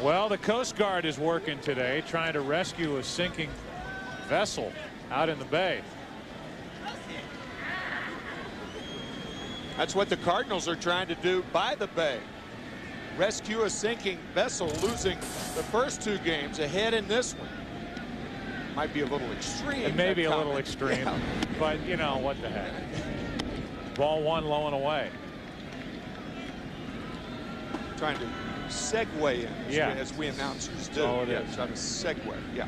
Well, the Coast Guard is working today, trying to rescue a sinking vessel out in the bay. That's what the Cardinals are trying to do by the bay. Rescue a sinking vessel, losing the first 2 games, ahead in this one. Might be a little extreme. It may be a little extreme, yeah. But you know what the heck. Ball 1 low and away. Trying to segue in, yeah, as we announcers do. Oh, it yeah, is. Trying to segue. Yeah.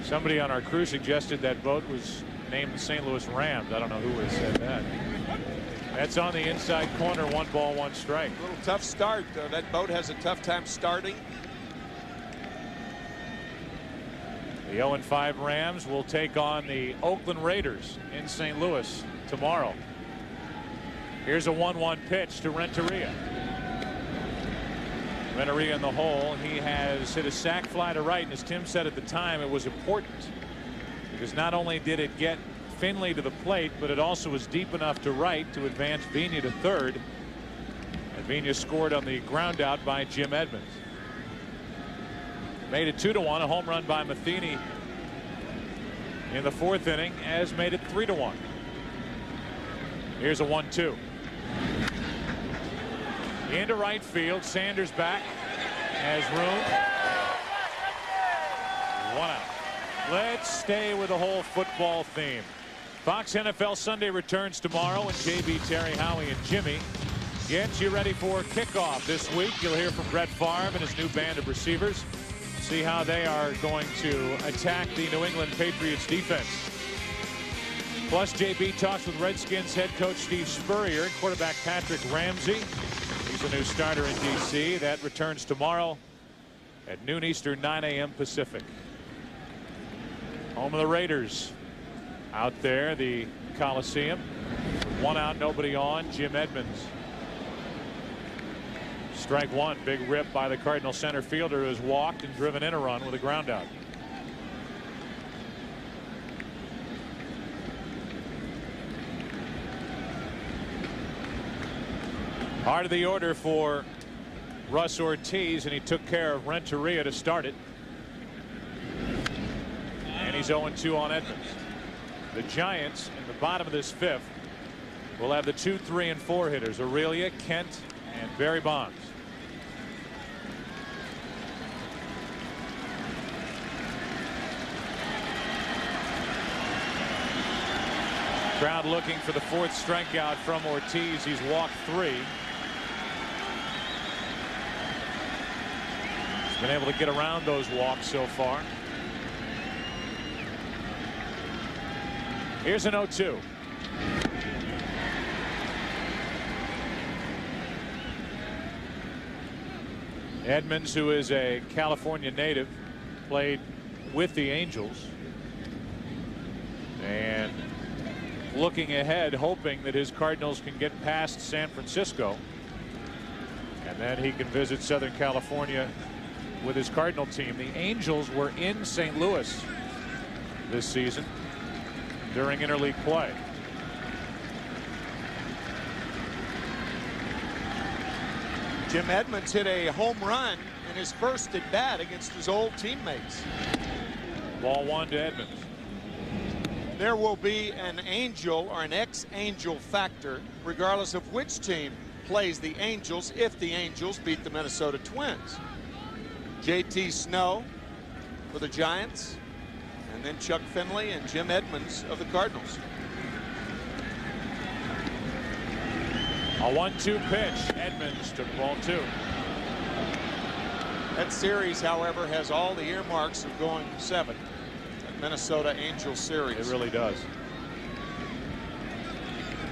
Somebody on our crew suggested that boat was named the St. Louis Rams. I don't know who would have said that. That's on the inside corner. 1 ball, 1 strike. A little tough start. That boat has a tough time starting. The 0-5 Rams will take on the Oakland Raiders in St. Louis tomorrow. Here's a 1-1 pitch to Renteria. Renteria in the hole. He has hit a sac fly to right, and as Tim said at the time, it was important because not only did it get Finley to the plate, but it also was deep enough to right to advance Vigna to third, and Vigna scored on the ground out by Jim Edmonds. Made it 2-1. A home run by Matheny in the 4th inning has made it 3-1. Here's a 1-2 into right field. Sanders back, has room. 1 out. Let's stay with the whole football theme. Fox NFL Sunday returns tomorrow, and JB, Terry, Howie, and Jimmy get you ready for kickoff this week. You'll hear from Brett Favre and his new band of receivers. See how they are going to attack the New England Patriots defense. Plus, JB talks with Redskins head coach Steve Spurrier and quarterback Patrick Ramsey. He's a new starter in D.C. That returns tomorrow at noon Eastern, 9 a.m. Pacific. Home of the Raiders. Out there, the Coliseum. 1 out, nobody on. Jim Edmonds. Strike 1. Big rip by the Cardinal center fielder, who has walked and driven in a run with a ground out. Heart of the order for Russ Ortiz, and he took care of Renteria to start it. And he's 0-2 on Edmonds. The Giants in the bottom of this 5th will have the 2, 3, and 4 hitters: Aurelia, Kent, and Barry Bonds. Crowd looking for the 4th strikeout from Ortiz. He's walked 3. He's been able to get around those walks so far. Here's an 0-2. Edmonds, who is a California native, played with the Angels, and looking ahead, hoping that his Cardinals can get past San Francisco, and then he can visit Southern California with his Cardinal team. The Angels were in St. Louis this season during interleague play. Jim Edmonds hit a home run in his first at bat against his old teammates. Ball 1 to Edmonds. There will be an Angel or an ex-Angel factor regardless of which team plays the Angels if the Angels beat the Minnesota Twins. JT Snow for the Giants, and then Chuck Finley and Jim Edmonds of the Cardinals. A 1-2 pitch. Edmonds took ball 2. That series, however, has all the earmarks of going 7. That Minnesota Angels series. It really does.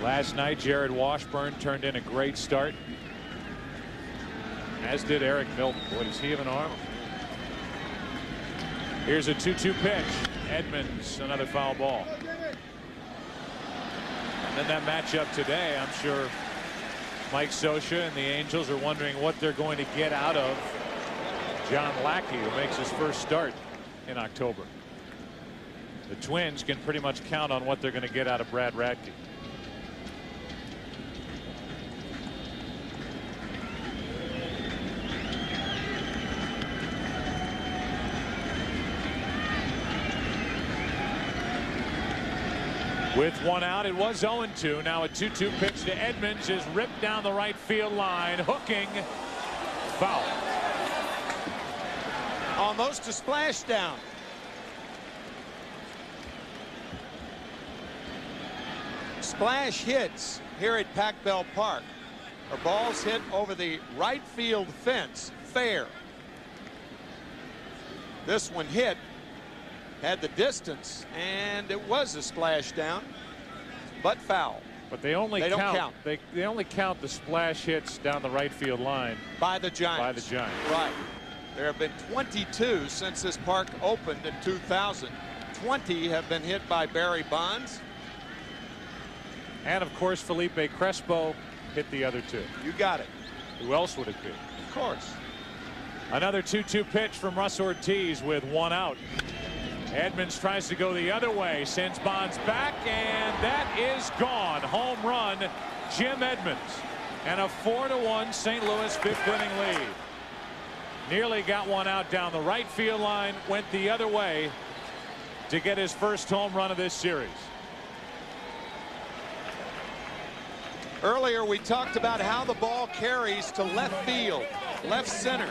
Last night, Jared Washburn turned in a great start, as did Eric Milton. Boy, does he have an arm. Here's a 2-2 pitch. Edmonds, another foul ball. And then that matchup today, I'm sure Mike Scioscia and the Angels are wondering what they're going to get out of John Lackey, who makes his first start in October. The Twins can pretty much count on what they're going to get out of Brad Radke. With one out, it was 0-2. Now a 2-2 pitch to Edmonds is ripped down the right field line, hooking, foul. Almost a splashdown. Splash hits here at Pac Bell Park are balls hit over the right field fence, fair. This one hit, had the distance, and it was a splashdown, but foul. But they only don't count. They only count the splash hits down the right field line by the Giants. By the Giants. Right. There have been 22 since this park opened in 2000. 20 have been hit by Barry Bonds. And of course, Felipe Crespo hit the other two. You got it. Who else would it be? Of course. Another 2-2 pitch from Russ Ortiz with one out. Edmonds tries to go the other way, sends Bonds back, and that is gone. Home run, Jim Edmonds. And a 4-1 St. Louis fifth inning lead. Nearly got one out down the right field line, went the other way to get his first home run of this series. Earlier we talked about how the ball carries to left field, left center.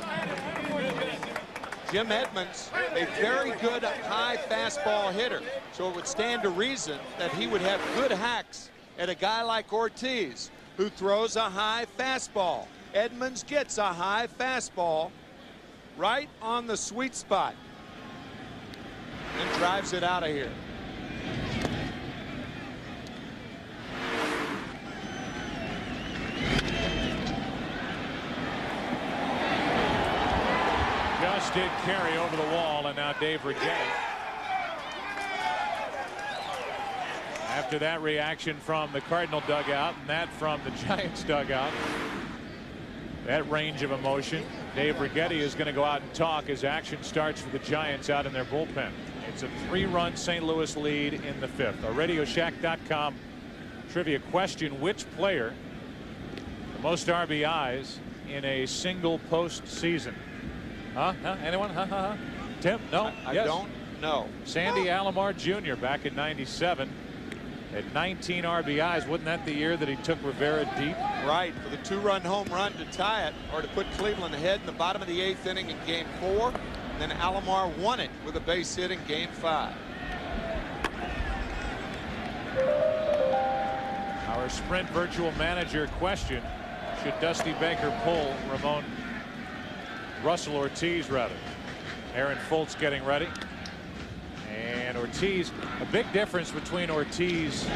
Jim Edmonds, a very good high fastball hitter, so it would stand to reason that he would have good hacks at a guy like Ortiz, who throws a high fastball. Edmonds gets a high fastball right on the sweet spot and drives it out of here. Just did carry over the wall, and now Dave Rigetti. After that reaction from the Cardinal dugout and that from the Giants dugout, that range of emotion, Dave Rigetti is going to go out and talk as action starts for the Giants out in their bullpen. It's a 3-run St. Louis lead in the fifth. Our RadioShack.com trivia question: which player the most RBIs in a single postseason? Anyone? Tim? No? I yes. don't know. Sandy Alomar Jr. back in '97 at 19 RBIs. Wasn't that the year that he took Rivera deep? Right, for the 2-run home run to tie it, or to put Cleveland ahead in the bottom of the 8th inning in Game 4. And then Alomar won it with a base hit in Game 5. Our Sprint virtual manager question: should Dusty Baker pull Russell Ortiz rather? Aaron Foltz getting ready. And Ortiz, a big difference between Ortiz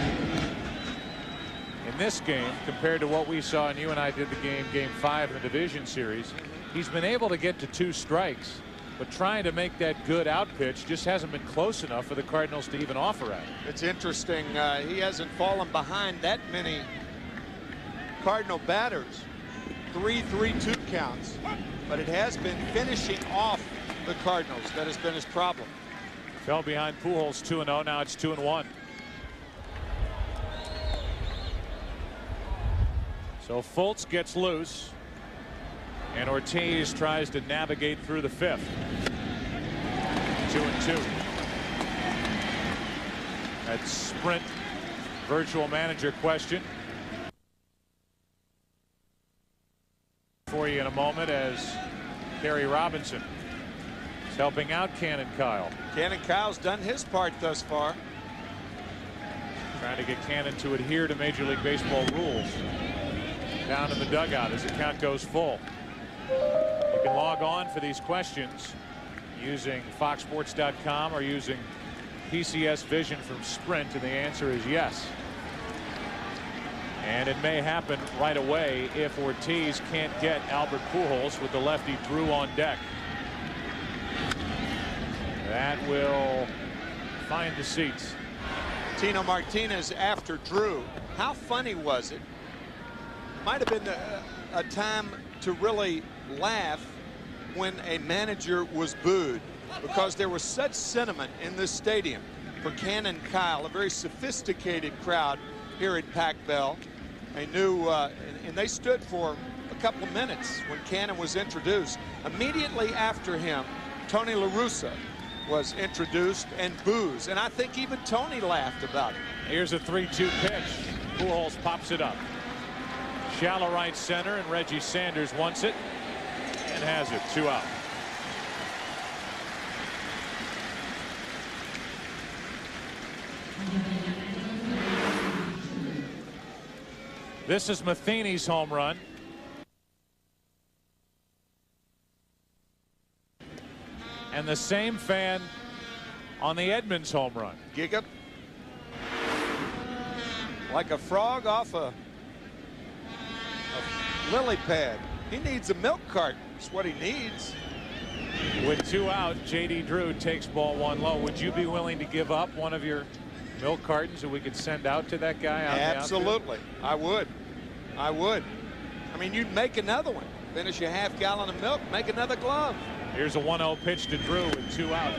in this game compared to what we saw, and you and I did the game 5 in the division series. He's been able to get to 2 strikes, but trying to make that good out pitch just hasn't been close enough for the Cardinals to even offer at it. It's interesting. He hasn't fallen behind that many Cardinal batters. 3-3-2 counts, but it has been finishing off the Cardinals that has been his problem. Fell behind Pujols 2-0. Now it's 2-1. So Foltz gets loose, and Ortiz tries to navigate through the fifth. 2-2. That's Sprint virtual manager question for you in a moment, as Kerry Robinson is helping out Cannon Kyle. Cannon Kyle's done his part thus far. Trying to get Cannon to adhere to Major League Baseball rules down in the dugout as the count goes full. You can log on for these questions using foxsports.com or using PCS Vision from Sprint, and the answer is yes. And it may happen right away if Ortiz can't get Albert Pujols with the lefty Drew on deck. That will find the seats. Tino Martinez after Drew. How funny was it? Might have been a time to really laugh when a manager was booed, because there was such sentiment in this stadium for Cannon Kyle, a very sophisticated crowd here at Pac Bell. They knew, and they stood for a couple of minutes when Cannon was introduced. Immediately after him, Tony La Russa was introduced and booze, and I think even Tony laughed about it. Here's a 3-2 pitch. Pujols pops it up. Shallow right center, and Reggie Sanders wants it and has it. 2 out. This is Matheny's home run. And the same fan on the Edmonds home run. Giga. Like a frog off a lily pad. He needs a milk carton. That's what he needs. With 2 out, J.D. Drew takes ball 1 low. Would you be willing to give up one of your milk cartons that we could send out to that guy? Absolutely. I would. I would. I mean, you'd make another one. Finish a half gallon of milk, make another glove. Here's a 1-0 pitch to Drew with 2 out.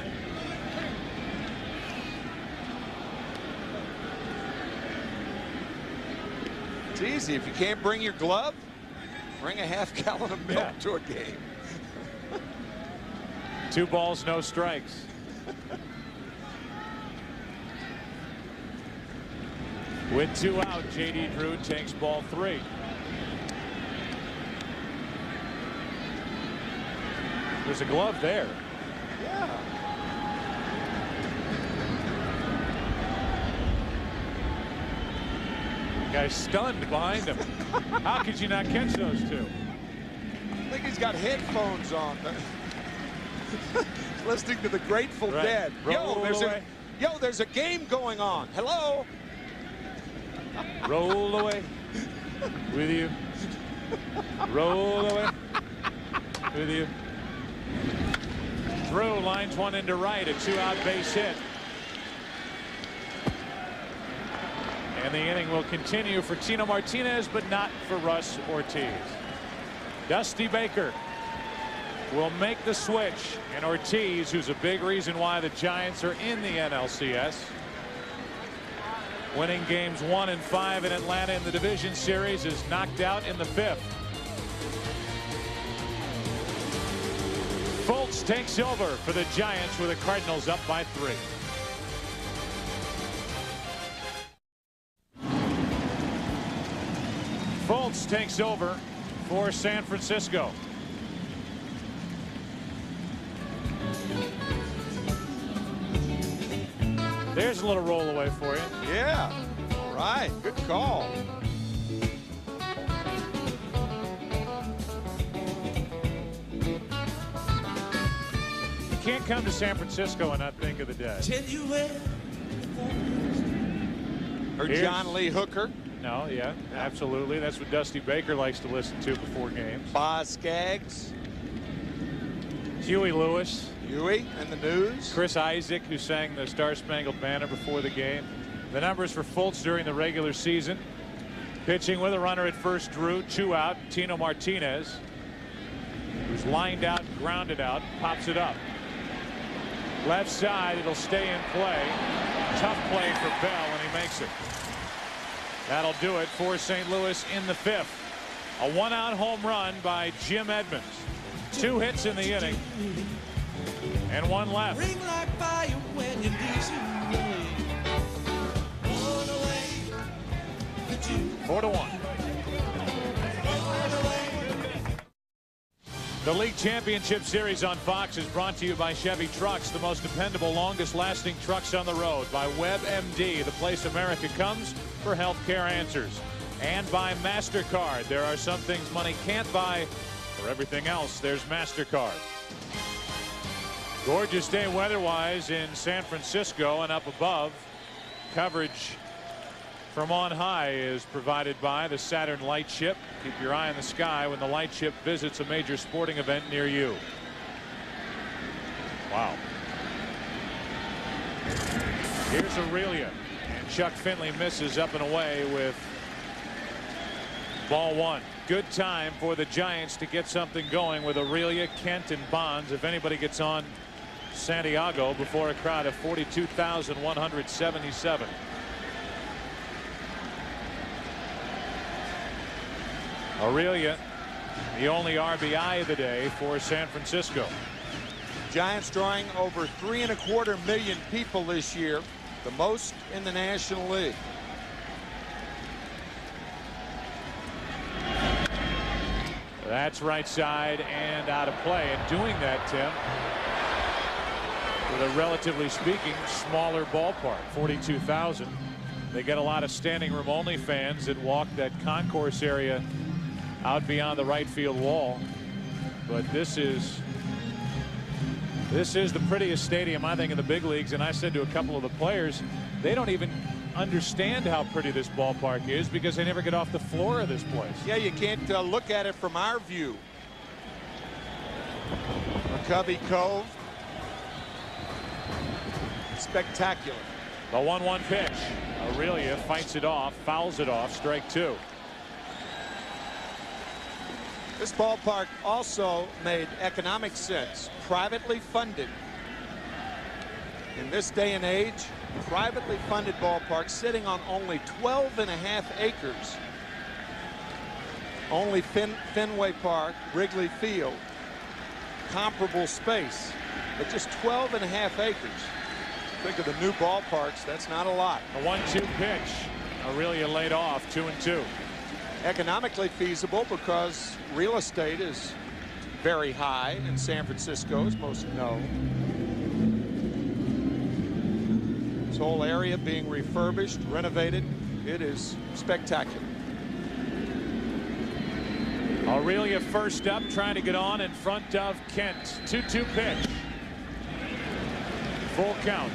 It's easy. If you can't bring your glove, bring a half gallon of milk to a game. 2 balls, no strikes. With 2 out, J.D. Drew takes ball 3. There's a glove there. Yeah. Guy's stunned behind him. How could you not catch those 2? I think he's got headphones on. Listening to the Grateful Dead. There's a game going on. Hello. Roll away with you. Roll away with you. Drew lines one into right, a 2-out base hit. And the inning will continue for Tino Martinez, but not for Russ Ortiz. Dusty Baker will make the switch, and Ortiz, who's a big reason why the Giants are in the NLCS, winning games 1 and 5 in Atlanta in the division series, is knocked out in the 5th. Fultz takes over for the Giants with the Cardinals up by 3. Fultz takes over for San Francisco. There's a little roll away for you. Yeah. All right. Good call. You can't come to San Francisco and not think of the dead. Or John Lee Hooker. No, yeah, absolutely. That's what Dusty Baker likes to listen to before games. Boz Skaggs. Huey Lewis. Huey and the News. Chris Isaac, who sang the Star Spangled Banner before the game. The numbers for Fultz during the regular season. Pitching with a runner at first, Drew, 2 out. Tino Martinez, who's lined out and grounded out, pops it up. Left side, it'll stay in play. Tough play for Bell, and he makes it. That'll do it for St. Louis in the 5th. A 1-out home run by Jim Edmonds. 2 hits in the inning. And 1 left. 4-1. The League Championship Series on Fox is brought to you by Chevy Trucks, the most dependable, longest-lasting trucks on the road. By WebMD, the place America comes for healthcare answers. And by MasterCard. There are some things money can't buy. For everything else, there's MasterCard. Gorgeous day weather-wise in San Francisco, and up above, coverage from on high is provided by the Saturn Light Ship. Keep your eye on the sky when the Light Ship visits a major sporting event near you. Wow. Here's Aurelia, and Chuck Finley misses up and away with ball 1. Good time for the Giants to get something going with Aurelia, Kent, and Bonds. If anybody gets on Santiago before a crowd of 42,177. Aurelia, the only RBI of the day for San Francisco. Giants drawing over 3.25 million people this year, the most in the National League. That's right side and out of play. And doing that, Tim, with a relatively speaking smaller ballpark, 42,000. They get a lot of standing room only fans that walk that concourse area out beyond the right field wall. But this is the prettiest stadium, I think, in the big leagues. And I said to a couple of the players, they don't even understand how pretty this ballpark is because they never get off the floor of this place. Yeah, you can't look at it from our view. McCovey, Cove. Spectacular. The 1-1 pitch. Aurelia fights it off, fouls it off, strike two. This ballpark also made economic sense. Privately funded. In this day and age, privately funded ballpark sitting on only 12.5 acres. Only Fenway Park, Wrigley Field, comparable space, but just 12.5 acres. Think of the new ballparks, that's not a lot. A 1-2 pitch. Aurelia laid off, 2-2. Economically feasible because real estate is very high in San Francisco, as most know. This whole area being refurbished, renovated. It is spectacular. Aurelia first up, trying to get on in front of Kent. 2-2 pitch. Full count.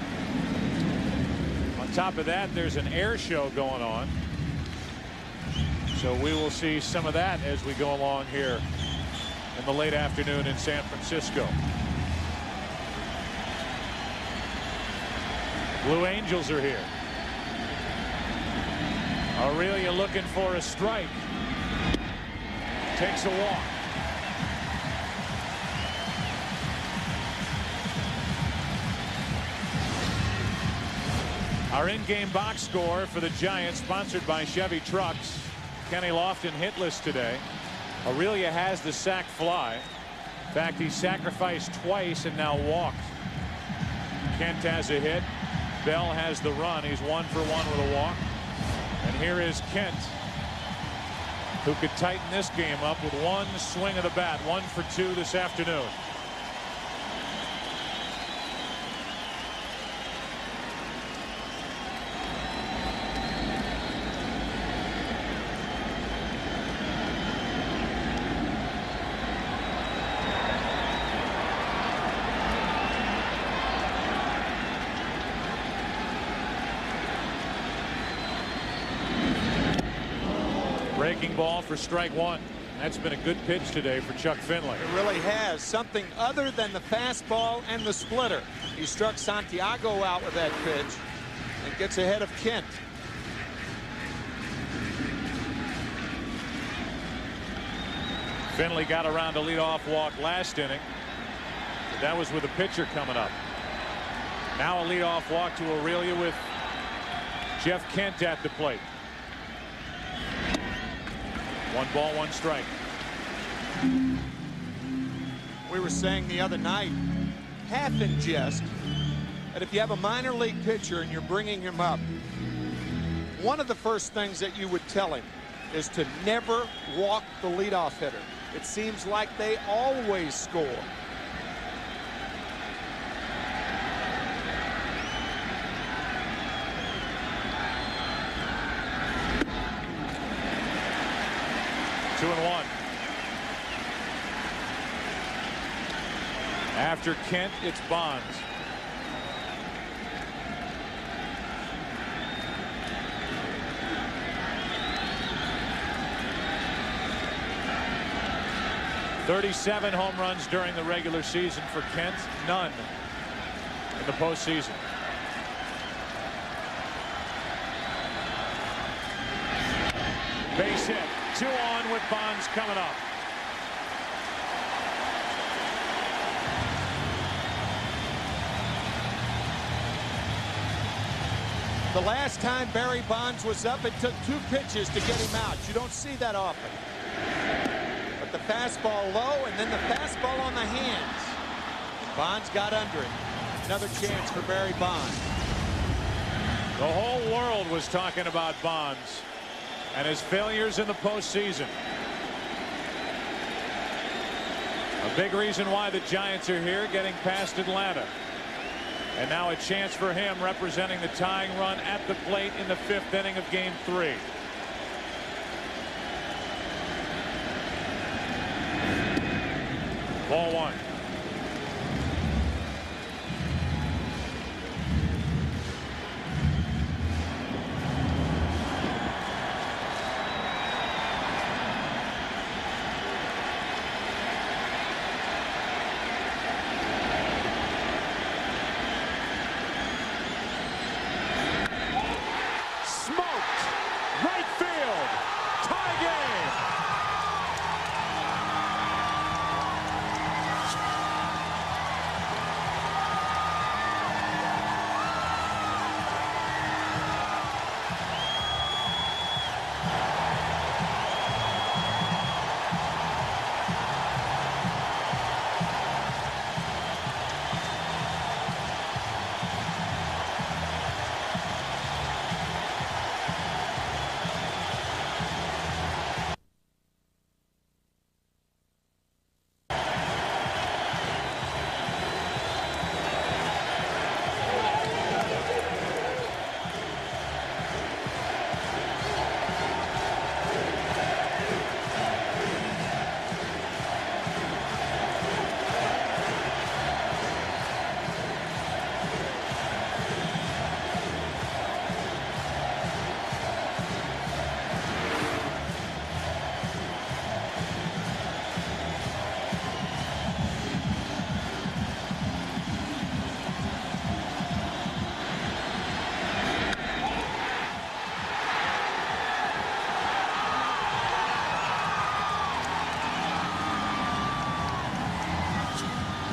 On top of that, there's an air show going on. So we will see some of that as we go along here in the late afternoon in San Francisco. Blue Angels are here. Aurelia looking for a strike. Takes a walk. Our in-game box score for the Giants, sponsored by Chevy Trucks. Kenny Lofton hitless today. Aurelia has the sac fly. In fact, he sacrificed twice and now walked. Kent has a hit. Bell has the run. He's 1 for 1 with a walk. And here is Kent, who could tighten this game up with one swing of the bat. 1 for 2 this afternoon. Breaking ball for strike one. That's been a good pitch today for Chuck Finley. It really has. Something other than the fastball and the splitter. He struck Santiago out with that pitch and gets ahead of Kent. Finley got around a leadoff walk last inning. But that was with a pitcher coming up. Now a leadoff walk to Aurelia with Jeff Kent at the plate. 1 ball, 1 strike. We were saying the other night, half in jest, that if you have a minor league pitcher and you're bringing him up, one of the first things that you would tell him is to never walk the leadoff hitter. It seems like they always score. Two and 1. After Kent, it's Bonds. .37 home runs during the regular season for Kent. None in the postseason. Base hit. 2 on with Bonds coming up. The last time Barry Bonds was up, it took 2 pitches to get him out. You don't see that often. But the fastball low and then the fastball on the hands. Bonds got under it. Another chance for Barry Bonds. The whole world was talking about Bonds and his failures in the postseason. A big reason why the Giants are here, getting past Atlanta. And now a chance for him representing the tying run at the plate in the 5th inning of Game 3. Ball 1.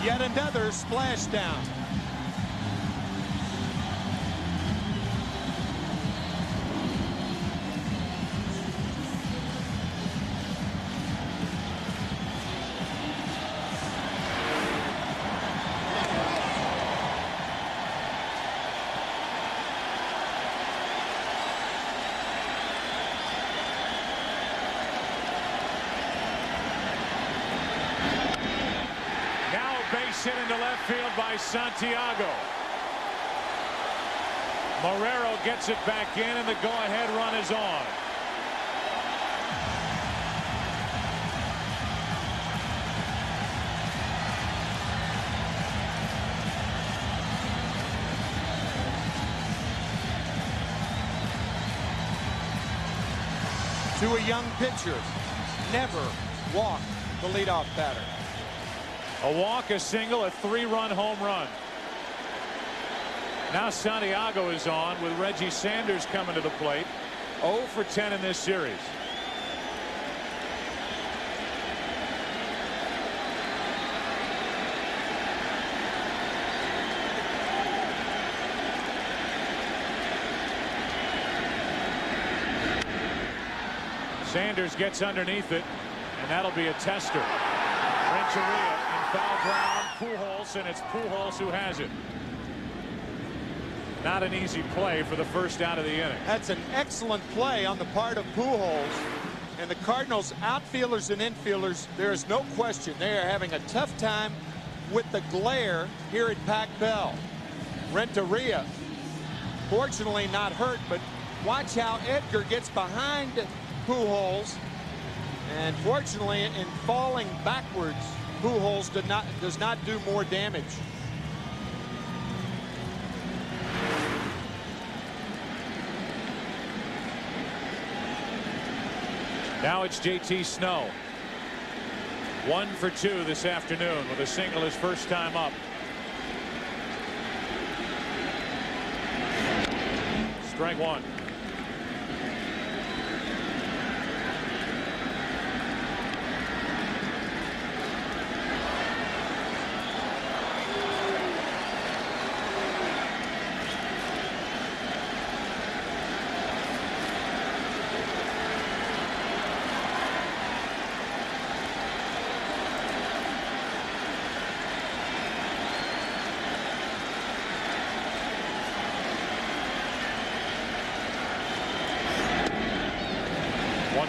Yet another splashdown. Hit into left field by Santiago. Marrero gets it back in, and the go-ahead run is on. To a young pitcher, never walk the leadoff batter. A walk, a single, a 3-run home run. Now Santiago is on with Reggie Sanders coming to the plate. 0 for 10 in this series. Sanders gets underneath it, and that'll be a tester. Renteria in foul ground. Pujols, and it's Pujols who has it. Not an easy play for the first out of the inning. That's an excellent play on the part of Pujols. And the Cardinals outfielders and infielders, there is no question they are having a tough time with the glare here at Pac Bell. Renteria, fortunately not hurt, but watch how Edgar gets behind Pujols. And fortunately, in falling backwards, Pujols does not do more damage. Now it's JT Snow. 1 for 2 this afternoon with a single his first time up. Strike 1.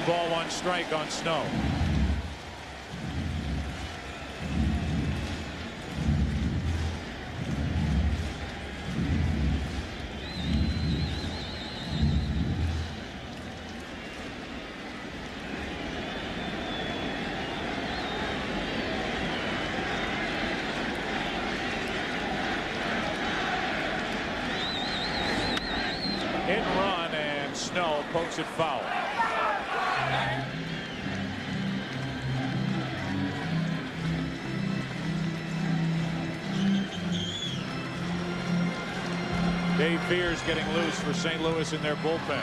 Ball one strike on Snow. Hit and run, and Snow pokes it foul. Dave Beers getting loose for St. Louis in their bullpen.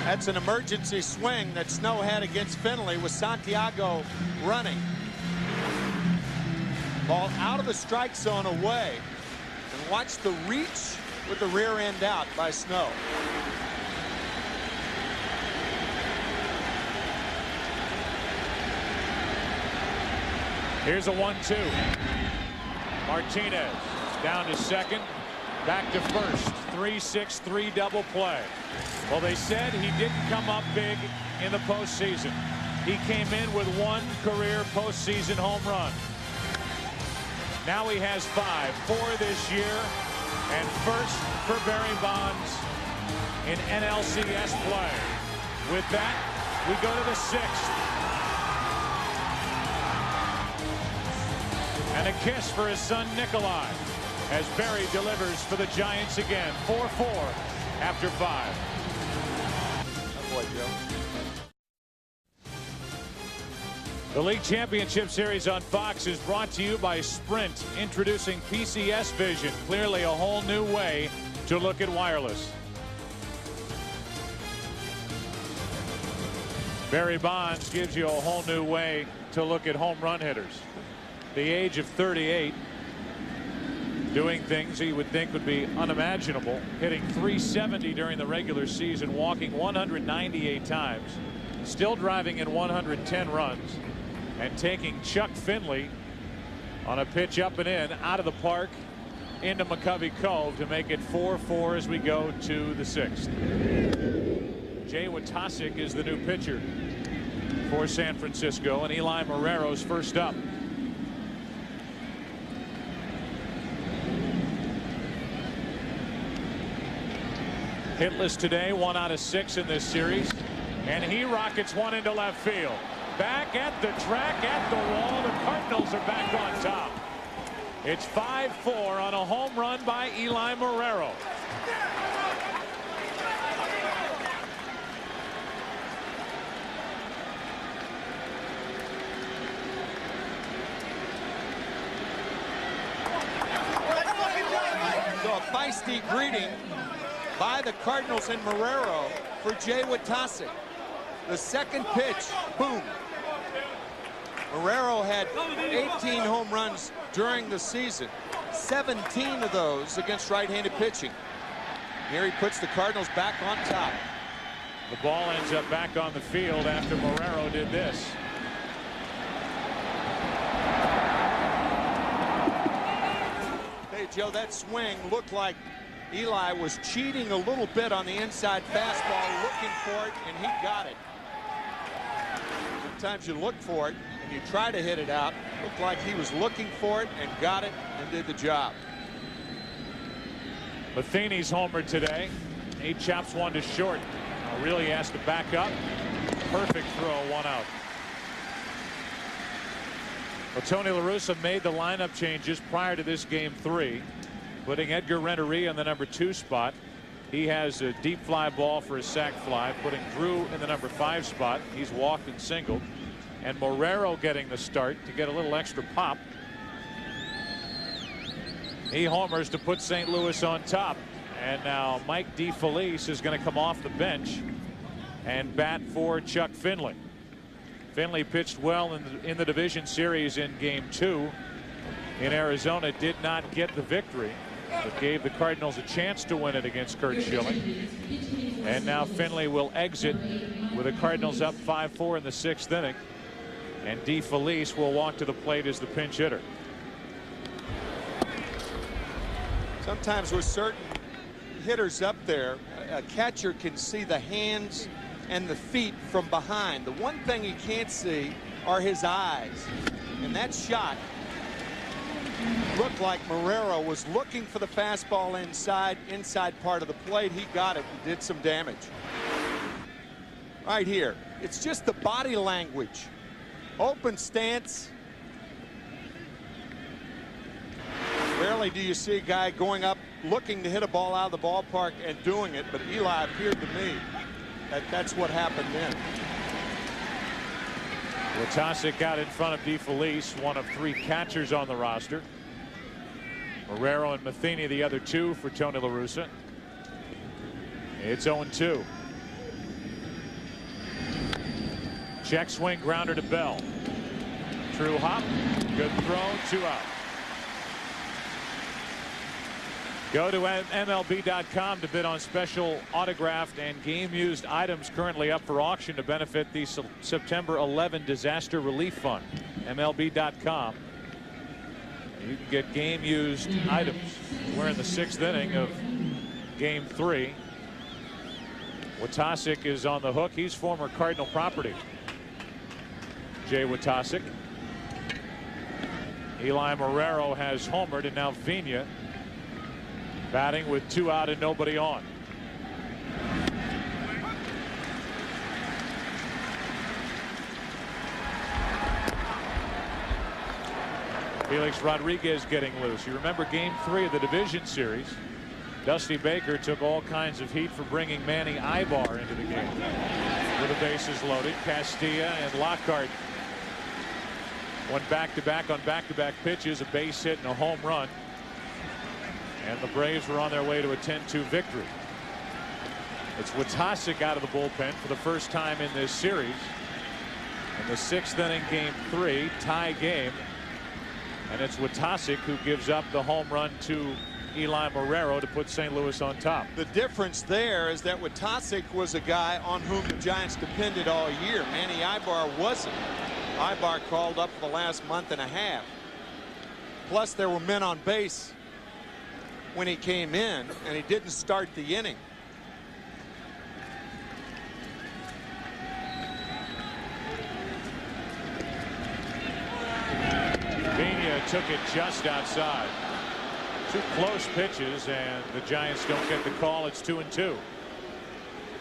That's an emergency swing that Snow had against Finley with Santiago running. Ball out of the strike zone away. And watch the reach with the rear end out by Snow. Here's a 1-2. Martinez down to second, back to first. 3-6-3 double play. Well, they said he didn't come up big in the postseason. He came in with one career postseason home run. Now he has 5, 4 this year, and first for Barry Bonds in NLCS play. With that, we go to the 6th. And a kiss for his son Nikolai as Barry delivers for the Giants again. 4-4 after 5. Oh boy, Joe. The League Championship Series on Fox is brought to you by Sprint, introducing PCS Vision, clearly a whole new way to look at wireless. Barry Bonds gives you a whole new way to look at home run hitters. The age of 38, doing things he would think would be unimaginable, hitting .370 during the regular season, walking 198 times, still driving in 110 runs, and taking Chuck Finley on a pitch up and in out of the park into McCovey Cove to make it 4-4 as we go to the 6th. Jay Watasik is the new pitcher for San Francisco, and Eli Marrero's first up. Hitless today, 1 out of 6 in this series, and he rockets one into left field. Back at the track, at the wall. The Cardinals are back on top. It's 5-4 on a home run by Eli Marrero. So a feisty greeting by the Cardinals and Marrero for Jay Watasik. The second pitch, boom. Marrero had 18 home runs during the season, 17 of those against right-handed pitching. Here he puts the Cardinals back on top. The ball ends up back on the field after Marrero did this. Hey, Joe, that swing looked like Eli was cheating a little bit on the inside fastball, looking for it, and he got it. Sometimes you look for it and you try to hit it out. Looked like he was looking for it and got it and did the job. Matheny's homer today. He chops one to short. Really has to back up. Perfect throw, 1 out. Well, Tony La Russa made the lineup changes prior to this game 3, putting Edgar Renteria in the number 2 spot. He has a deep fly ball for a sac fly, putting Thru in the number 5 spot. He's walked and singled. And Marrero getting the start to get a little extra pop. He homers to put St. Louis on top. And now Mike DeFelice is going to come off the bench and bat for Chuck Finley. Finley pitched well in the division series in game 2 in Arizona. Did not get the victory, but gave the Cardinals a chance to win it against Curt Schilling. And now Finley will exit with the Cardinals up 5-4 in the 6th inning. And DeFelice will walk to the plate as the pinch hitter. Sometimes we're certain hitters up there, a catcher can see the hands and the feet from behind. The one thing he can't see are his eyes. And that shot looked like Marrero was looking for the fastball inside part of the plate. He got it and did some damage. Right here, it's just the body language. Open stance. Rarely do you see a guy going up looking to hit a ball out of the ballpark and doing it, but Eli appeared to me that that's what happened then. Watasic got in front of DeFelice, one of 3 catchers on the roster. Marrero and Matheny the other 2 for Tony La Russa. It's 0-2. Check swing grounder to Bell. True hop. Good throw. 2 out. Go to MLB.com to bid on special autographed and game-used items currently up for auction to benefit the September 11 Disaster Relief Fund. MLB.com. You can get game-used items. We're in the 6th inning of Game 3. Watasic is on the hook. He's former Cardinal property. Jay Watasic. Eli Marrero has homered, and now Vina batting with 2 out and nobody on. Felix Rodriguez getting loose. You remember Game 3 of the division series. Dusty Baker took all kinds of heat for bringing Manny Ibar into the game. With the bases loaded, Castilla and Lockhart went back-to-back on back-to-back pitches, a base hit and a home run. And the Braves were on their way to a 10-2 victory. It's Watasic out of the bullpen for the first time in this series. In the 6th inning, Game 3, tie game. And it's Watasic who gives up the home run to Eli Marrero to put St. Louis on top. The difference there is that Watasic was a guy on whom the Giants depended all year. Manny Ibar wasn't. Ibar called up for the last month and a half. Plus, there were men on base when he came in, and he didn't start the inning. Vina took it just outside. 2 close pitches, and the Giants don't get the call. It's 2-2.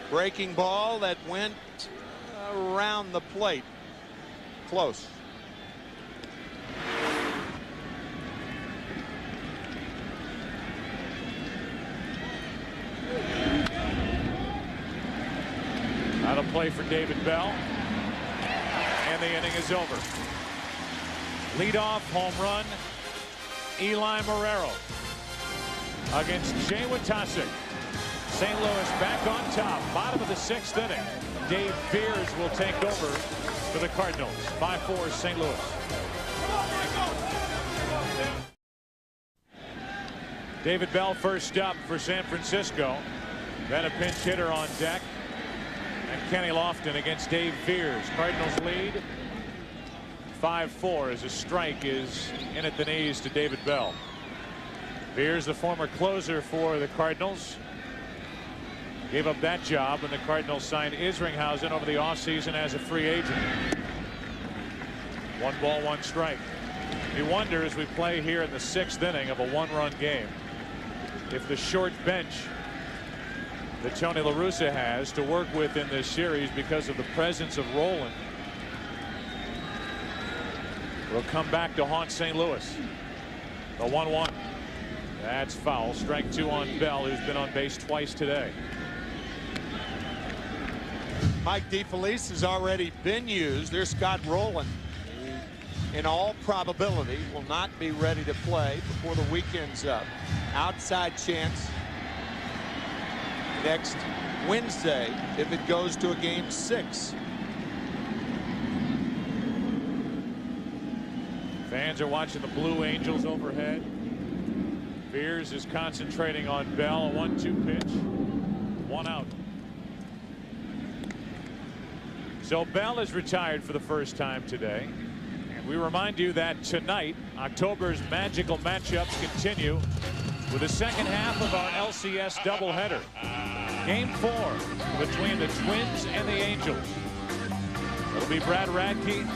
Breaking ball that went around the plate. Close. Out of play for David Bell. And the inning is over. Leadoff home run, Eli Marrero against Jay Watasic. St. Louis back on top, bottom of the 6th inning. Dave Beers will take over for the Cardinals. 5-4 St. Louis. David Bell first up for San Francisco. Then a pinch hitter on deck. And Kenny Lofton against Dave Beers. Cardinals lead 5-4 as a strike is in at the knees to David Bell. Beers, the former closer for the Cardinals, gave up that job when the Cardinals signed Isringhausen over the offseason as a free agent. 1 ball, 1 strike. You wonder, as we play here in the 6th inning of a 1-run game, if the short bench that Tony La Russa has to work with in this series because of the presence of Rolen will come back to haunt St. Louis. The 1-1. That's foul. Strike 2 on Bell, who's been on base twice today. Mike DeFelice has already been used. There's Scott Rolen, who in all probability will not be ready to play before the weekend's up. Outside chance next Wednesday if it goes to a Game 6. Fans are watching the Blue Angels overhead. Beers is concentrating on Bell. A 1-2 pitch. 1 out. So Bell is retired for the first time today. And we remind you that tonight, October's magical matchups continue with the second half of our LCS doubleheader. Game 4 between the Twins and the Angels. It'll be Brad Radke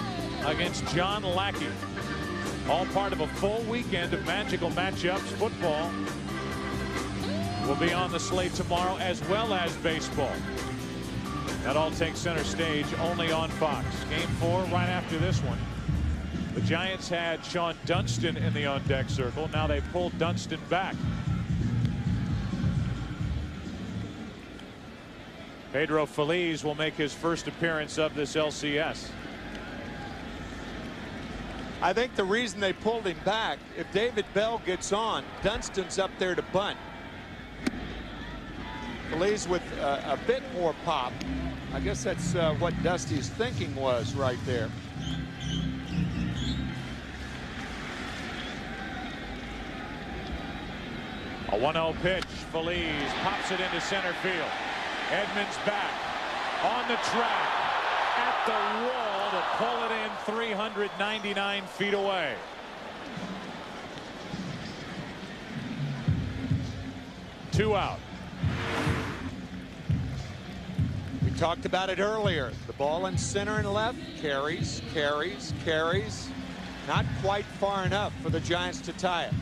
against John Lackey. All part of a full weekend of magical matchups. Football will be on the slate tomorrow, as well as baseball. That all takes center stage only on Fox. Game 4 right after this one. The Giants had Sean Dunston in the on-deck circle. Now they pulled Dunston back. Pedro Feliz will make his first appearance of this LCS. I think the reason they pulled him back, if David Bell gets on, Dunston's up there to bunt. Feliz with a bit more pop. I guess that's what Dusty's thinking was right there. A 1-0 pitch. Feliz pops it into center field. Edmonds back on the track at the wall to pull it in 399 feet away. Two out. We talked about it earlier. The ball in center and left carries, carries, carries. Not quite far enough for the Giants to tie it.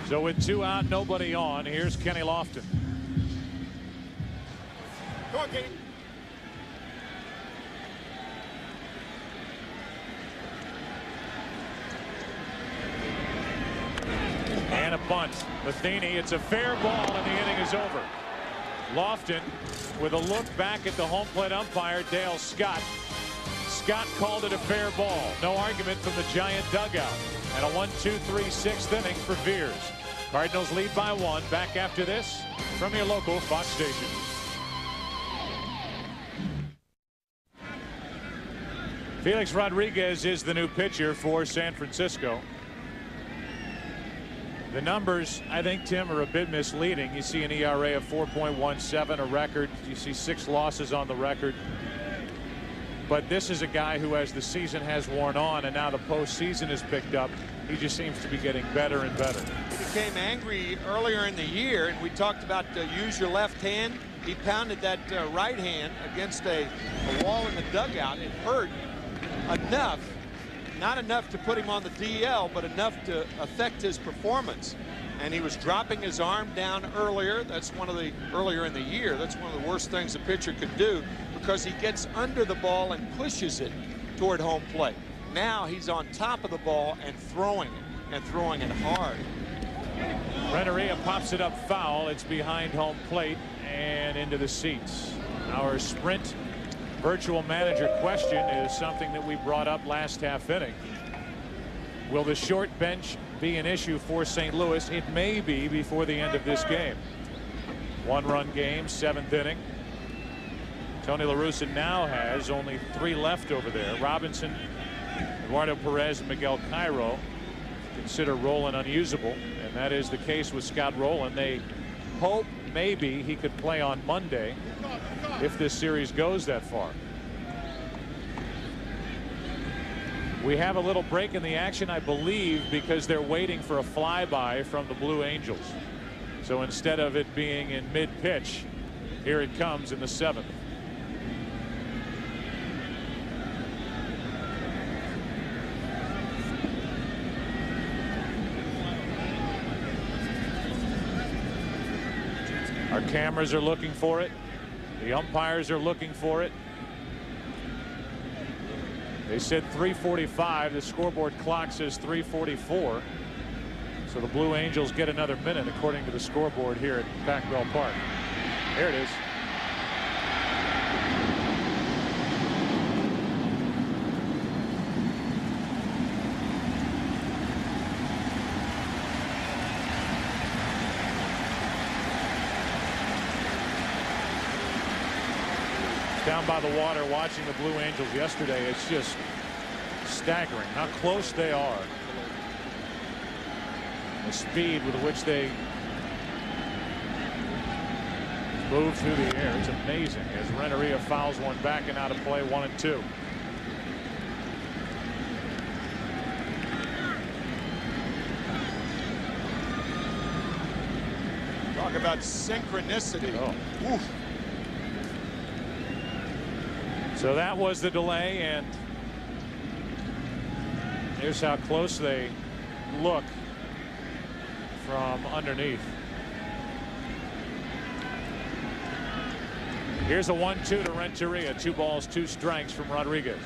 So with 2 out, nobody on, here's Kenny Lofton. Go on, Kenny. And a bunt. Matheny, it's a fair ball, and the inning is over. Lofton with a look back at the home plate umpire, Dale Scott. Scott called it a fair ball. No argument from the Giant dugout. And a 1-2-3 sixth inning for Veers. Cardinals lead by 1. Back after this from your local Fox station. Felix Rodriguez is the new pitcher for San Francisco. The numbers, I think, Tim, are a bit misleading. You see an ERA of 4.17, a record. You see 6 losses on the record. But this is a guy who, as the season has worn on and now the postseason has picked up, he just seems to be getting better and better. He became angry earlier in the year, and we talked about use your left hand. He pounded that right hand against a wall in the dugout. It hurt enough, not enough to put him on the DL, but enough to affect his performance. And he was dropping his arm down earlier. That's one of the earlier in the year. That's one of the worst things a pitcher could do, because he gets under the ball and pushes it toward home plate. Now he's on top of the ball and throwing it hard. Renteria pops it up foul. It's behind home plate and into the seats. Our Sprint virtual manager question is something that we brought up last half inning. Will the short bench be an issue for St. Louis? It may be before the end of this game. 1-run game, 7th inning. Tony La Russa now has only 3 left over there. Robinson, Eduardo Perez, and Miguel Cairo consider Rolen unusable, and that is the case with Scott Rolen. They hope maybe he could play on Monday if this series goes that far. We have a little break in the action, I believe, because they're waiting for a flyby from the Blue Angels. So instead of it being in mid-pitch, here it comes in the 7th. Our cameras are looking for it. The umpires are looking for it. They said 3:45. The scoreboard clock says 3:44. So the Blue Angels get another minute according to the scoreboard here at Pac Bell Park. There it is. Down by the water watching the Blue Angels yesterday. It's just staggering how close they are. The speed with which they move through the air. It's amazing as Renteria fouls one back and out of play, 1-2. about synchronicity. Oh. Oof. So that was the delay, and here's how close they look from underneath. Here's a 1-2 to Renteria. 2 balls, 2 strikes from Rodriguez.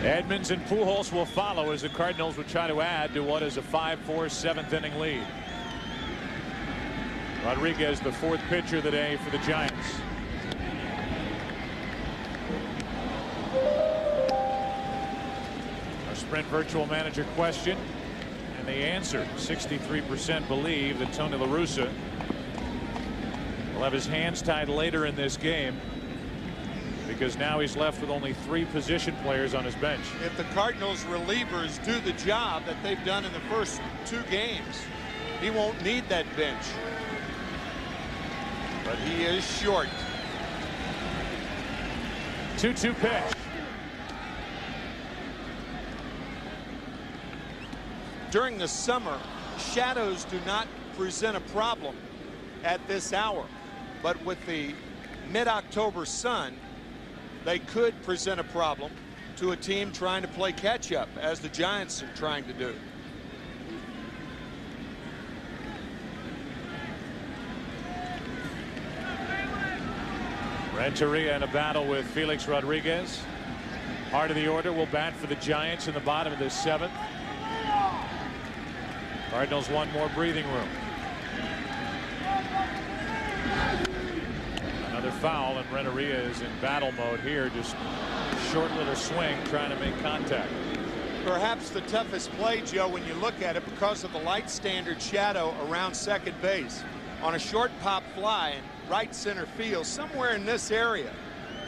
Edmonds and Pujols will follow as the Cardinals would try to add to what is a 5-4 7th inning lead. Rodriguez, the 4th pitcher of the day for the Giants. Our Sprint Virtual Manager question, and the answer: 63% believe that Tony La Russa will have his hands tied later in this game, because now he's left with only 3 position players on his bench. If the Cardinals relievers do the job that they've done in the first 2 games, he won't need that bench. But he is short. 2-2 pitch. During the summer, shadows do not present a problem at this hour. But with the mid-October sun, they could present a problem to a team trying to play catch-up, as the Giants are trying to do. Renteria in a battle with Felix Rodriguez. Heart of the order will bat for the Giants in the bottom of the 7th. Cardinals 1 more breathing room. Another foul, and Renteria is in battle mode here. Just short little swing, trying to make contact. Perhaps the toughest play, Joe, when you look at it, because of the light standard shadow around second base. On a short pop fly in right center field, somewhere in this area,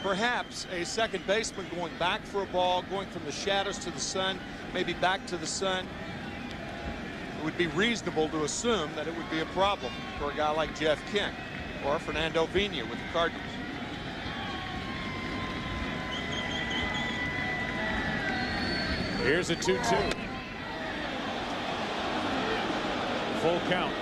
perhaps a second baseman going back for a ball, going from the shadows to the sun, maybe back to the sun. It would be reasonable to assume that it would be a problem for a guy like Jeff Kent or Fernando Vina with the Cardinals. Here's a 2-2. Full count.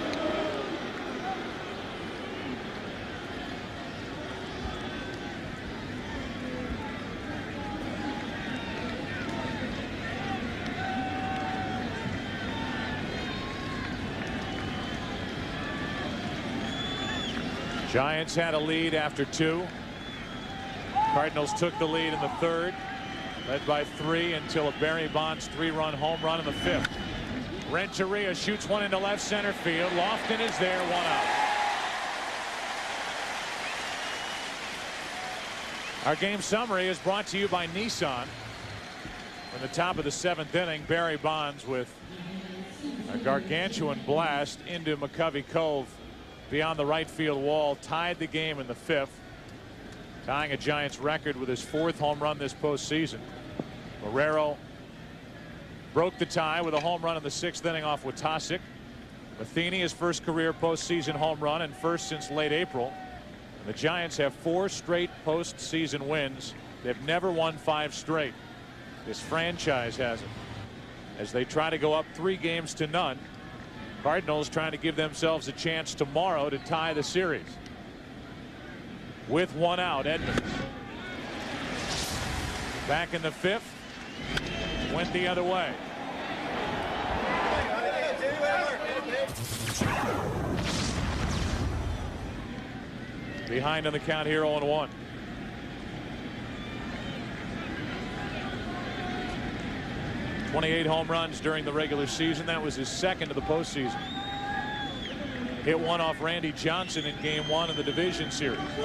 Giants had a lead after 2. Cardinals took the lead in the 3rd, led by 3 until a Barry Bonds 3-run home run in the 5th. Renteria shoots one into left center field. Lofton is there, 1 out. Our game summary is brought to you by Nissan. In the top of the 7th inning, Barry Bonds with a gargantuan blast into McCovey Cove beyond the right field wall tied the game in the 5th, tying a Giants record with his 4th home run this postseason. Marrero broke the tie with a home run in the 6th inning off Watasic. Matheny, his first career postseason home run and first since late April. And the Giants have 4 straight postseason wins. They've never won 5 straight. This franchise has it, as they try to go up 3 games to none. Cardinals trying to give themselves a chance tomorrow to tie the series. With 1 out, Edmonds. Back in the 5th. Went the other way. Behind on the count here, 0-1. Home runs during the regular season. That was his 2nd of the postseason. Hit 1 off Randy Johnson in game 1 of the division series. 0-2.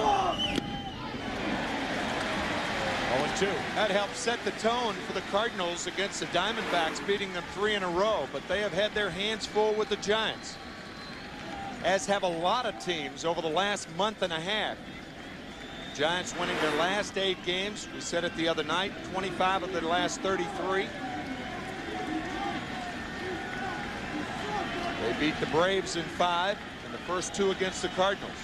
That helped set the tone for the Cardinals against the Diamondbacks, beating them 3 in a row. But they have had their hands full with the Giants, as have a lot of teams over the last month and a half. Giants winning their last 8 games. We said it the other night, 25 of their last 33. They beat the Braves in 5, and the first 2 against the Cardinals.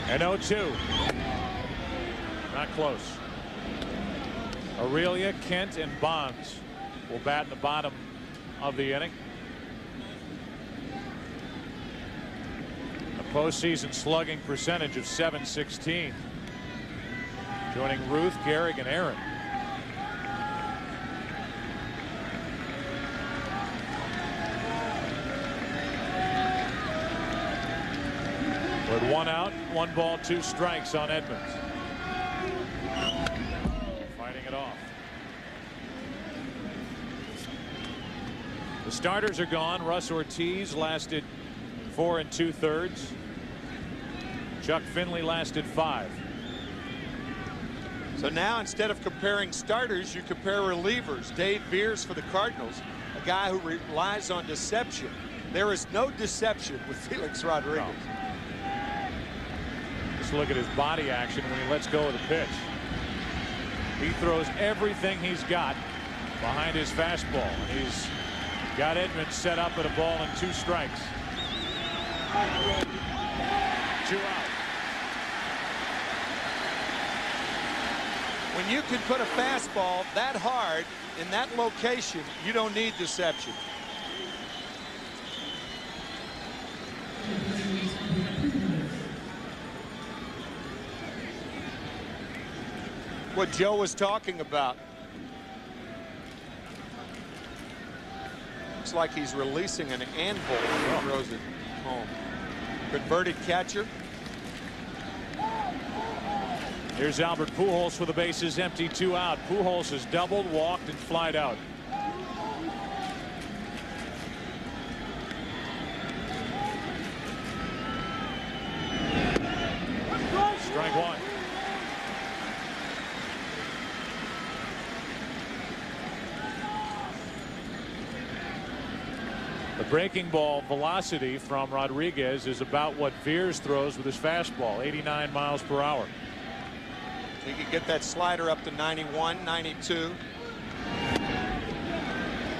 And 0-2. Not close. Aurelia, Kent, and Bonds will bat in the bottom of the inning. A postseason slugging percentage of .716. Joining Ruth, Gehrig, and Aaron. With 1 out, 1 ball, 2 strikes on Edmonds. Fighting it off. The starters are gone. Russ Ortiz lasted 4 2/3. Chuck Finley lasted 5. So now instead of comparing starters, you compare relievers. Dave Beers for the Cardinals, a guy who relies on deception. There is no deception with Felix Rodriguez. No. Just look at his body action when he lets go of the pitch. He throws everything he's got behind his fastball. He's got Edmonds set up at a ball and 2 strikes. 2 out. When you can put a fastball that hard in that location, you don't need deception. What Joe was talking about. Looks like he's releasing an anvil when he throws it home. Converted catcher. Here's Albert Pujols for the bases empty, 2 out. Pujols has doubled, walked, and flied out. Strike 1. The breaking ball velocity from Rodriguez is about what Veers throws with his fastball, 89 miles per hour. He could get that slider up to 91, 92.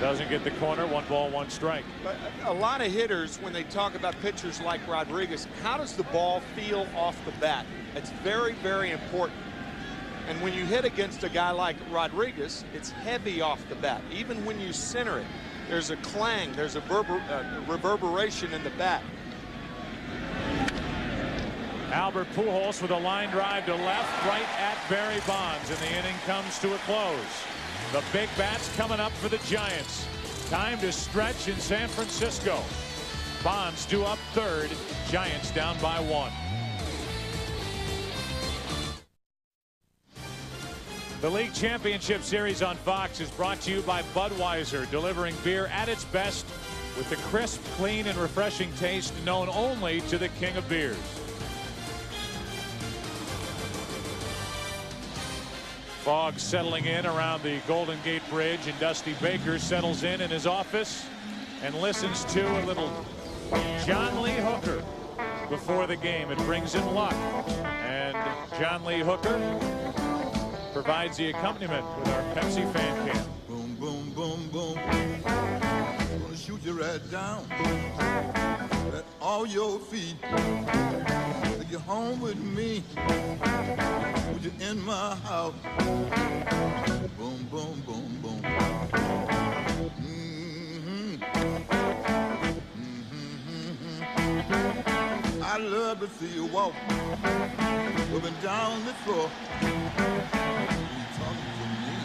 Doesn't get the corner. 1 ball, 1 strike. But a lot of hitters, when they talk about pitchers like Rodriguez, how does the ball feel off the bat? It's very, very important. And when you hit against a guy like Rodriguez, it's heavy off the bat. Even when you center it, there's a clang, there's a reverberation in the bat. Albert Pujols with a line drive to left, right at Barry Bonds, and the inning comes to a close. The big bats coming up for the Giants. Time to stretch in San Francisco. Bonds due up 3rd. Giants down by 1. The League Championship Series on Fox is brought to you by Budweiser, delivering beer at its best with the crisp, clean, and refreshing taste known only to the king of beers. Fog settling in around the Golden Gate Bridge, and Dusty Baker settles in his office and listens to a little John Lee Hooker before the game. It brings him luck, and John Lee Hooker provides the accompaniment with our Pepsi fan cam. Boom, boom, boom, boom. Gonna shoot you right down at all your feet. Take you home with me. Put you in my house. Boom, boom, boom, boom. I love to see you walk up and down the floor. You talking to me,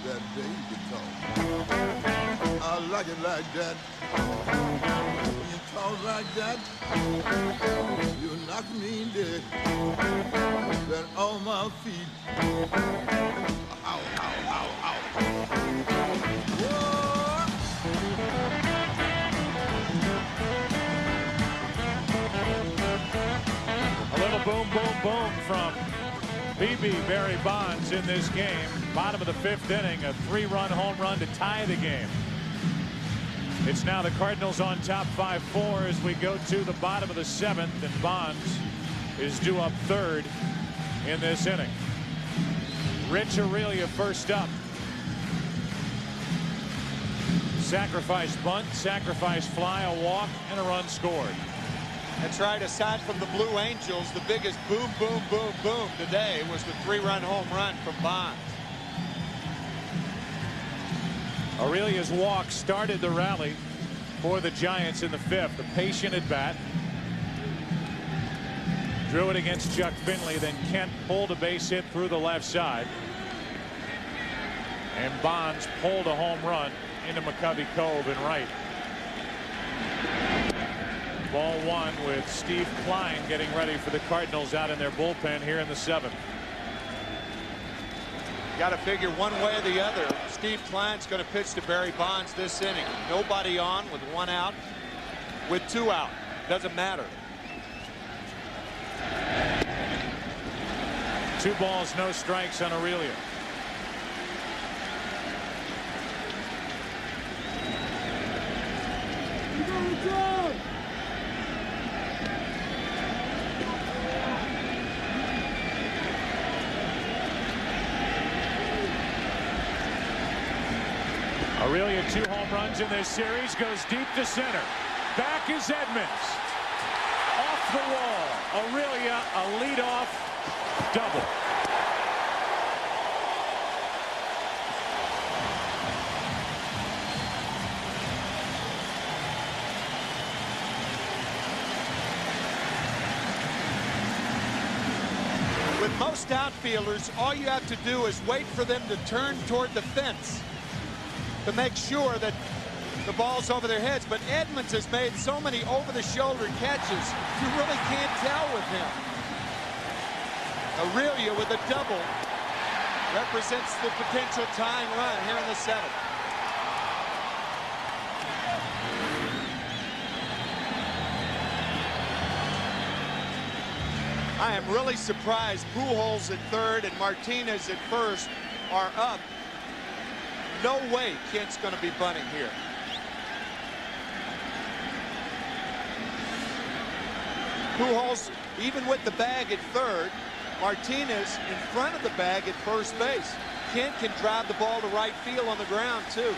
that baby talk. I like it like that. When you talk like that, you knock me dead. Then on my feet. Ow, ow, ow, ow. Whoa. A little boom, boom, boom from BB Barry Bonds in this game. Bottom of the 5th inning, a 3-run home run to tie the game. It's now the Cardinals on top 5-4 as we go to the bottom of the 7th, and Bonds is due up 3rd in this inning. Rich Aurelia first up. Sacrifice bunt, sacrifice fly, a walk, and a run scored. That's right. Aside from the Blue Angels, the biggest boom, boom, boom, boom today was the 3-run home run from Bonds. Aurelia's walk started the rally for the Giants in the 5th. A patient at bat. Drew it against Chuck Finley. Then Kent pulled a base hit through the left side. And Bonds pulled a home run into McCovey Cove and right. Ball 1 with Steve Klein getting ready for the Cardinals out in their bullpen here in the 7th. Got to figure one way or the other. Steve Klein's going to pitch to Barry Bonds this inning. Nobody on with 1 out, with 2 out. Doesn't matter. 2 balls, no strikes on Aurelia. Aurelia 2 home runs in this series, goes deep to center. Back is Edmonds. Off the wall. Aurelia a leadoff double. With most outfielders, all you have to do is wait for them to turn toward the fence to make sure that the ball's over their heads. But Edmonds has made so many over-the-shoulder catches, you really can't tell with him. Aurelia with a double represents the potential tying run here in the 7th. I am really surprised Pujols at 3rd and Martinez at 1st are up. No way Kent's going to be bunting here. Pujols even with the bag at 3rd. Martinez in front of the bag at 1st base. Kent can drive the ball to right field on the ground too.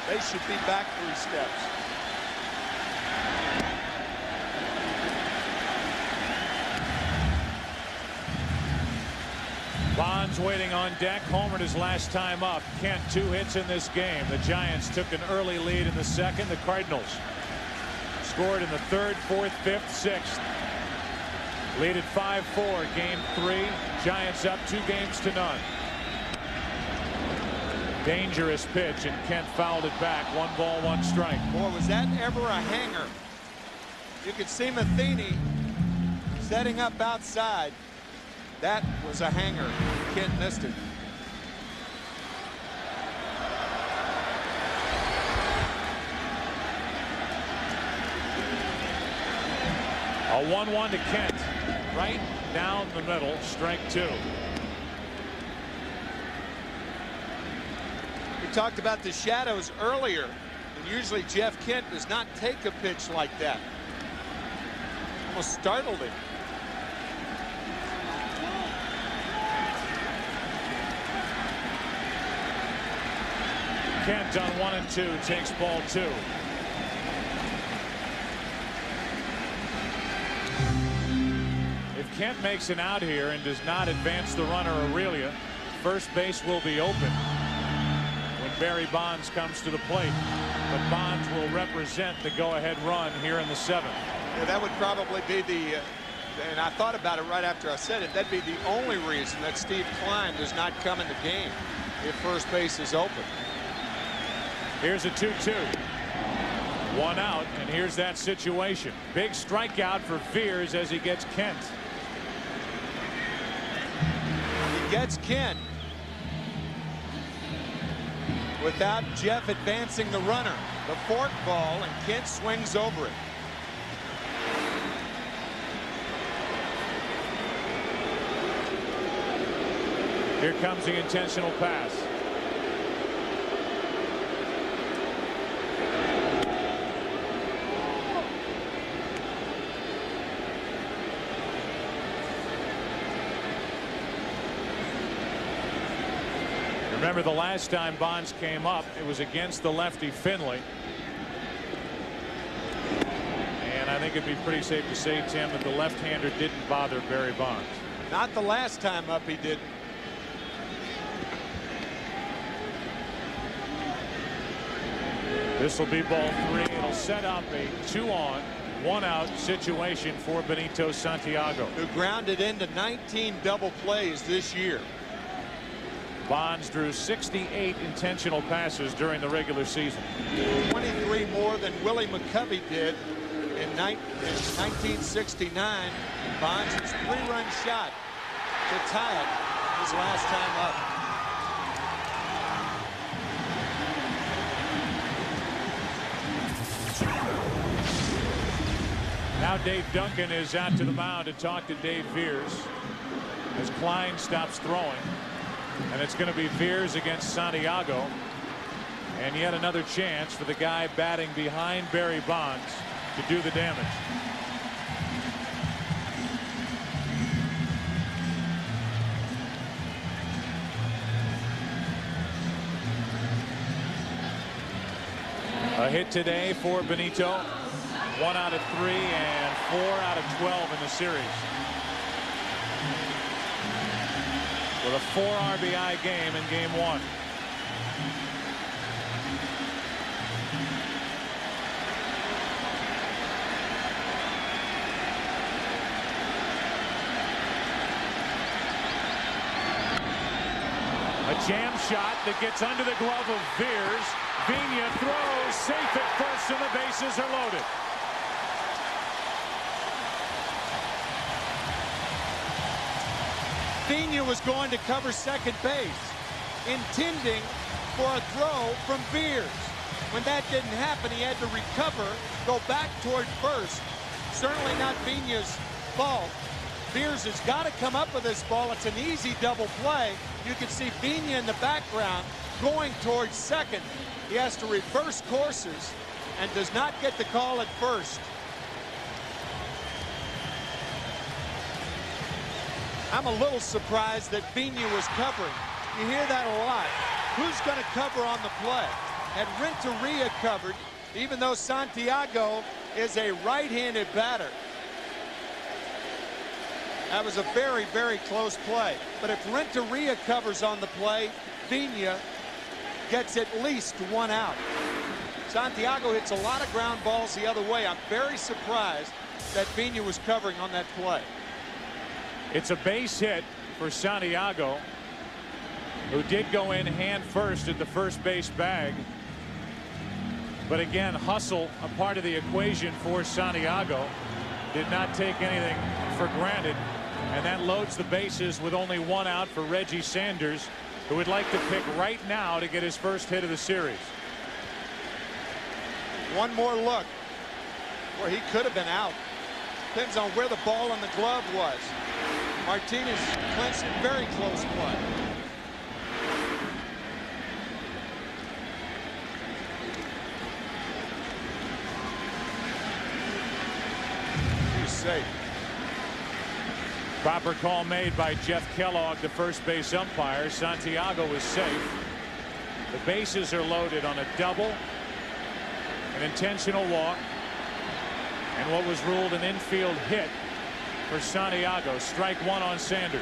They should be back 3 steps. Bonds waiting on deck, homered his last time up. Kent 2 hits in this game. The Giants took an early lead in the 2nd. The Cardinals scored in the 3rd, 4th, 5th, 6th. Lead at 5-4, game 3. Giants up 2-0. Dangerous pitch, and Kent fouled it back. 1 ball, 1 strike. Boy, was that ever a hanger. You could see Matheny setting up outside. That was a hanger. Kent missed it. A 1-1 to Kent. Right down the middle. Strike 2. We talked about the shadows earlier. And usually Jeff Kent does not take a pitch like that. Almost startled him. Kent on 1 and 2 takes ball 2. If Kent makes an out here and does not advance the runner Aurelia, first base will be open when Barry Bonds comes to the plate. But Bonds will represent the go-ahead run here in the 7th. Yeah, that would probably be the and I thought about it right after I said it, that'd be the only reason that Steve Klein does not come in the game if first base is open. Here's a 2-2. 1 out, and here's that situation. Big strikeout for Fears as he gets Kent. He gets Kent without Jeff advancing the runner. The fork ball, and Kent swings over it. Here comes the intentional pass. Remember the last time Bonds came up, it was against the lefty Finley. And I think think it'd be pretty safe to say, Tim, that the left-hander didn't bother Barry Bonds. Not the last time up, he didn't. This will be ball 3. It'll set up a 2-on, 1-out situation for Benito Santiago, who grounded into 19 double plays this year. Bonds drew 68 intentional passes during the regular season. 23 more than Willie McCovey did in 1969. Bonds' 3-run shot to tie it his last time up. Now Dave Duncan is out to the mound to talk to Dave Veers as Klein stops throwing. And it's going to be Veers against Santiago. And yet another chance for the guy batting behind Barry Bonds to do the damage. A hit today for Benito. 1 out of 3 and 4 out of 12 in the series. With a 4 RBI game in game 1. A jam shot that gets under the glove of Veers. Vigna throws safe at first and the bases are loaded. Vigna was going to cover second base, intending for a throw from Veers. When that didn't happen, he had to recover, go back toward first. Certainly not Vigna's fault. Veers has got to come up with this ball. It's an easy double play. You can see Vigna in the background going towards second. He has to reverse courses and does not get the call at first. I'm a little surprised that Vigna was covering. You hear that a lot. Who's going to cover on the play? Had Renteria covered, even though Santiago is a right-handed batter. That was a very, very close play. But if Renteria covers on the play, Vigna gets at least 1 out. Santiago hits a lot of ground balls the other way. I'm very surprised that Vigna was covering on that play. It's a base hit for Santiago, who did go in hand first at the first base bag. But again, hustle, a part of the equation for Santiago, did not take anything for granted. And that loads the bases with only 1 out for Reggie Sanders, who would like to pick right now to get his first hit of the series. One more look where he could have been out. Depends on where the ball and the glove was. Martinez clinched it, very close play. He's safe. Proper call made by Jeff Kellogg, the first base umpire. Santiago is safe. The bases are loaded on a double, an intentional walk, and what was ruled an infield hit for Santiago. Strike 1 on Sanders.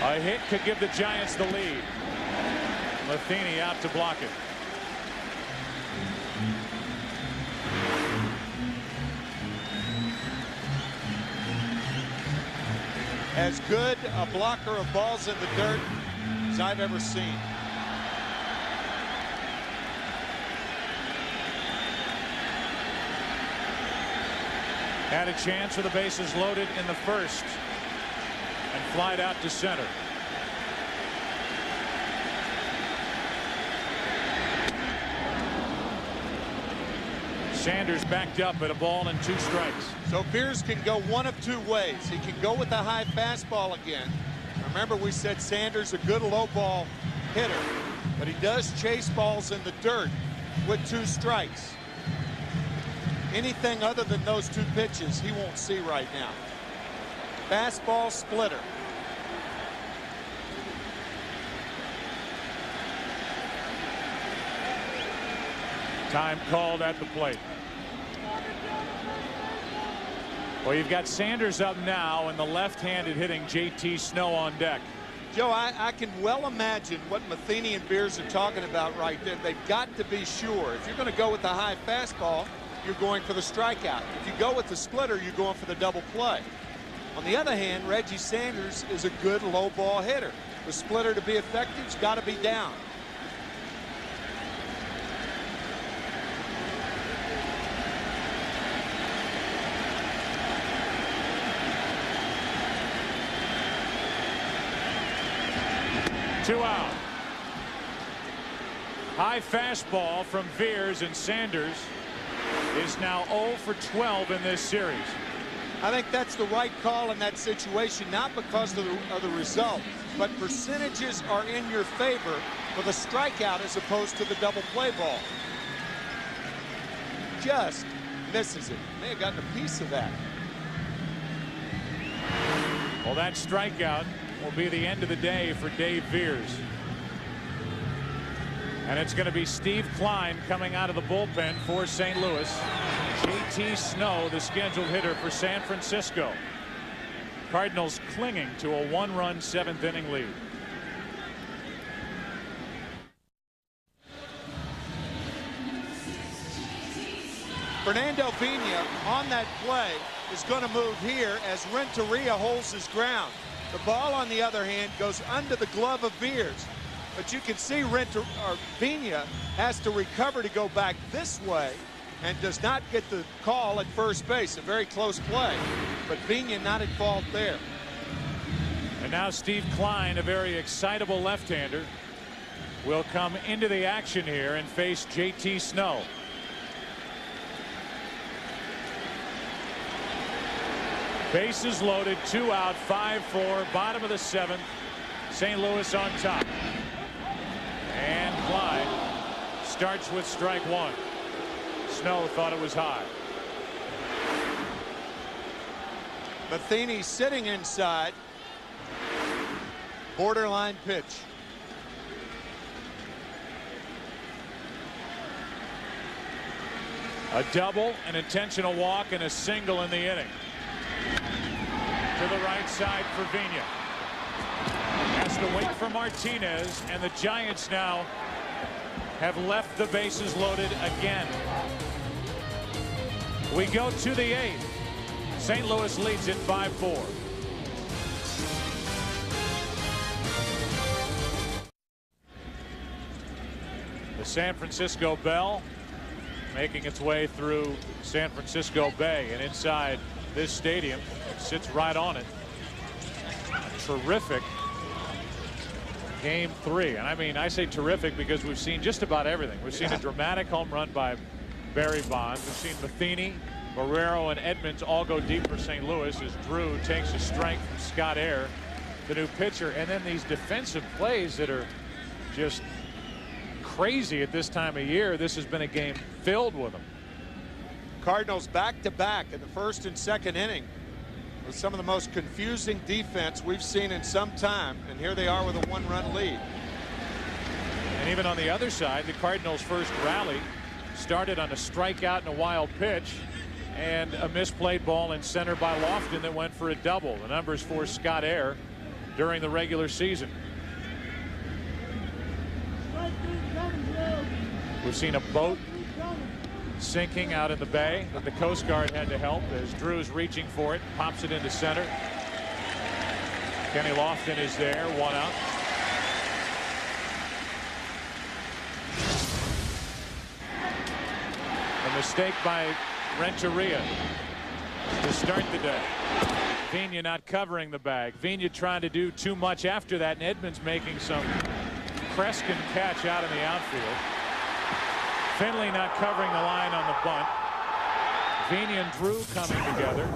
A hit could give the Giants the lead. Matheny out to block it. As good a blocker of balls in the dirt as I've ever seen. Had a chance for the bases loaded in the first and flied out to center. Sanders backed up at a ball and 2 strikes. So Veers can go one of 2 ways. He can go with the high fastball again. Remember, we said Sanders a good low ball hitter, but he does chase balls in the dirt with 2 strikes. Anything other than those 2 pitches he won't see right now. Fastball splitter. Time called at the plate. Well, you've got Sanders up now and the left-handed hitting JT Snow on deck. Joe, I can well imagine what Matheny and Beers are talking about right there. They've got to be sure. If you're going to go with the high fastball, you're going for the strikeout. If you go with the splitter, you're going for the double play. On the other hand, Reggie Sanders is a good low ball hitter. The splitter to be effective, it's got to be down. Two out. High fastball from Veers, and Sanders is now 0 for 12 in this series. I think that's the right call in that situation, not because of the result, but percentages are in your favor for the strikeout as opposed to the double play ball. Just misses it. May have gotten a piece of that. Well, that strikeout will be the end of the day for Dave Veers. And it's going to be Steve Klein coming out of the bullpen for St. Louis. JT Snow, the scheduled hitter for San Francisco. Cardinals clinging to a one-run 7th inning lead. Fernando Pena on that play is going to move here as Renteria holds his ground. The ball, on the other hand, goes under the glove of Veers. But you can see Pena has to recover to go back this way and does not get the call at first base. A very close play, but Pena not at fault there. And now Steve Klein, a very excitable left-hander, will come into the action here and face JT Snow. Bases loaded, 2 out, 5-4, bottom of the 7th. St. Louis on top. And Klein starts with strike 1. Snow thought it was high. Matheny sitting inside. Borderline pitch. A double, an intentional walk, and a single in the inning. To the right side for Vigna. Has to wait for Martinez, and the Giants now have left the bases loaded again. We go to the 8th. St. Louis leads it 5-4. The San Francisco Bell making its way through San Francisco Bay, and inside this stadium sits right on it. A terrific Game 3. And I mean, I say terrific because we've seen just about everything. We've seen a dramatic home run by Barry Bonds. We've seen Matheny, Marrero, and Edmonds all go deep for St. Louis as Drew takes a strike from Scott Air, the new pitcher. And then these defensive plays that are just crazy at this time of year. This has been a game filled with them. Cardinals back-to-back in the first and second inning with some of the most confusing defense we've seen in some time, and here they are with a 1-run lead. And even on the other side, the Cardinals' first rally started on a strikeout and a wild pitch and a misplayed ball in center by Lofton that went for a double. The numbers for Scott Air during the regular season. We've seen a boat sinking out in the bay that the Coast Guard had to help as Drew's reaching for it, pops it into center. Kenny Lofton is there, 1 out. A mistake by Renteria to start the day. Vigna not covering the bag. Vigna trying to do too much after that, and Edmonds making some Kreskin catch out in the outfield. Finley not covering the line on the bunt. Vigna and Drew coming together.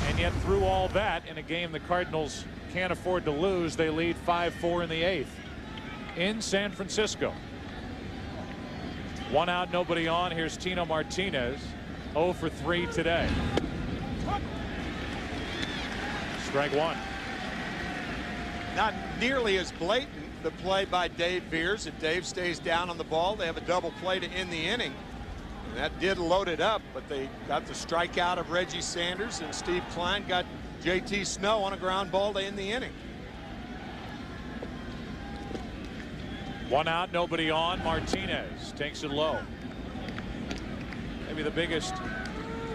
And yet through all that, in a game the Cardinals can't afford to lose, they lead 5-4 in the 8th in San Francisco. 1 out, nobody on. Here's Tino Martinez, 0 for 3 today. Strike 1. Not nearly as blatant, the play by Dave Veers, and Dave stays down on the ball. They have a double play to end the inning. And that did load it up, but they got the strikeout of Reggie Sanders, and Steve Klein got J.T. Snow on a ground ball to end the inning. 1 out, nobody on. Martinez takes it low. Maybe the biggest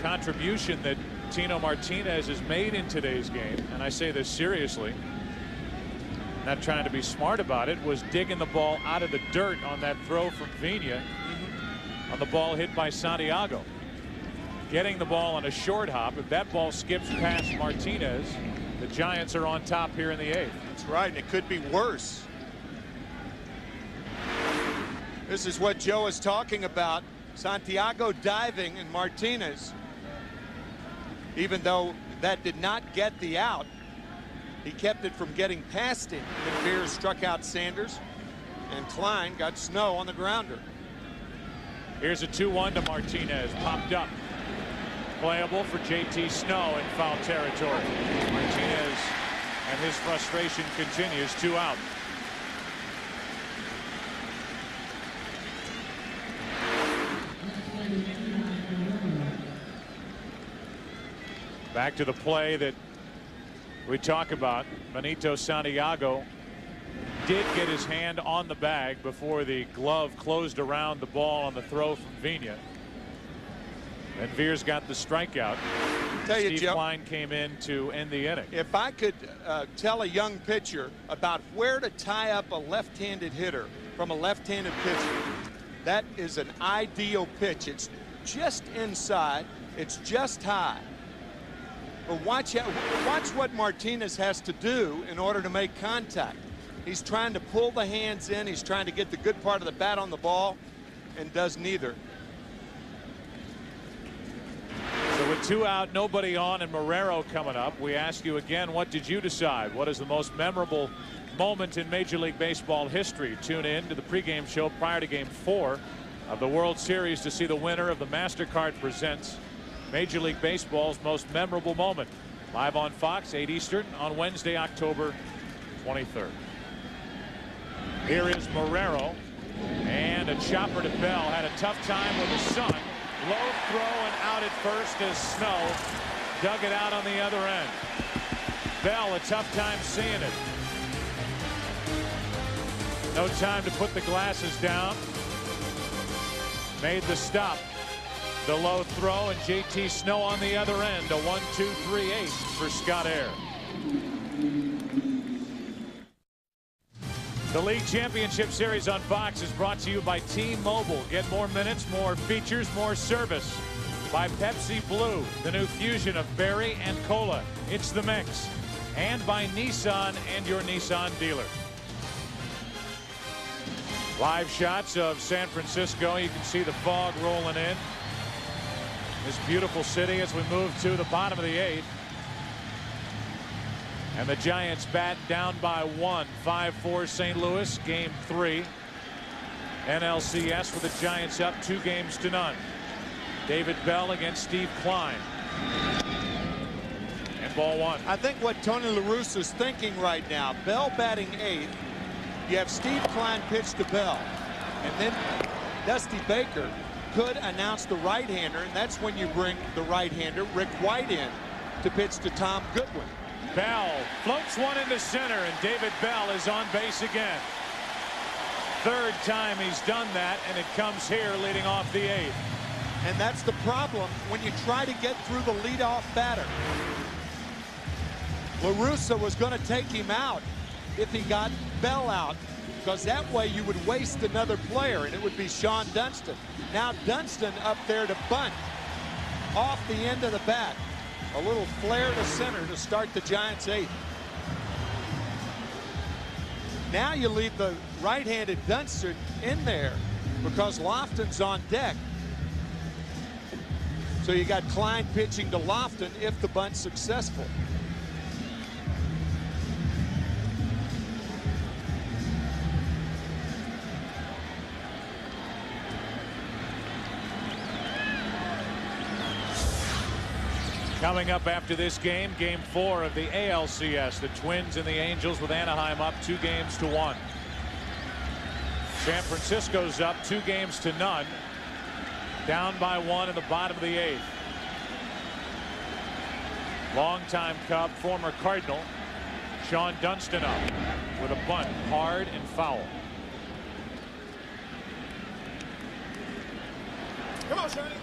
contribution that Tino Martinez has made in today's game, and I say this seriously, not trying to be smart about it, was digging the ball out of the dirt on that throw from Vina on the ball hit by Santiago. Getting the ball on a short hop. If that ball skips past Martinez, the Giants are on top here in the 8th. That's right, and it could be worse. This is what Joe is talking about. Santiago diving, and Martinez, even though that did not get the out, he kept it from getting past him. And Veers struck out Sanders, and Klein got Snow on the grounder. Here's a 2-1 to Martinez. Popped up. Playable for J.T. Snow in foul territory. Martinez and his frustration continues. 2 out. Back to the play that we talk about. Benito Santiago did get his hand on the bag before the glove closed around the ball on the throw from Vina. And Veers got the strikeout. Steve Klein came in to end the inning. If I could tell a young pitcher about where to tie up a left-handed hitter from a left-handed pitcher, that is an ideal pitch. It's just inside. It's just high. But watch what Martinez has to do in order to make contact. He's trying to pull the hands in. He's trying to get the good part of the bat on the ball, and does neither. So with 2 out, nobody on, and Marrero coming up, we ask you again, what did you decide? What is the most memorable moment in Major League Baseball history? Tune in to the pregame show prior to Game 4 of the World Series to see the winner of the MasterCard Presents Major League Baseball's most memorable moment. Live on Fox, 8 Eastern on Wednesday, October 23rd. Here is Marrero, and a chopper to Bell. Had a tough time with the sun. Low throw and out at first as Snow dug it out on the other end. Bell a tough time seeing it. No time to put the glasses down. Made the stop. The low throw, and J.T. Snow on the other end. A 1-2-3 ace for Scott Air. The League Championship Series on Fox is brought to you by T-Mobile. Get more minutes, more features, more service. By Pepsi Blue, the new fusion of berry and cola. It's the mix. And by Nissan and your Nissan dealer. Live shots of San Francisco. You can see the fog rolling in. This beautiful city as we move to the bottom of the 8th. And the Giants bat down by 1. 5-4 St. Louis, Game 3. NLCS with the Giants up 2-0. David Bell against Steve Klein. And ball 1. I think what Tony La Russa is thinking right now, Bell batting 8th. You have Steve Klein pitch to Bell. And then Dusty Baker could announce the right-hander, and that's when you bring the right-hander, Rick White, in to pitch to Tom Goodwin. Bell floats one into center, and David Bell is on base again. 3rd time he's done that, and it comes here leading off the 8th. And that's the problem when you try to get through the leadoff batter. La Russa was going to take him out if he got Bell out, because that way you would waste another player, and it would be Sean Dunston. Now Dunston up there to bunt off the end of the bat. A little flare to center to start the Giants' 8th. Now you leave the right-handed Dunston in there because Lofton's on deck. So you got Klein pitching to Lofton if the bunt's successful. Coming up after this game, Game 4 of the ALCS. The Twins and the Angels with Anaheim up 2-1. San Francisco's up 2-0, down by 1 in the bottom of the 8th. Longtime Cub, former Cardinal, Sean Dunston up with a bunt, hard and foul. Come on, Shiny.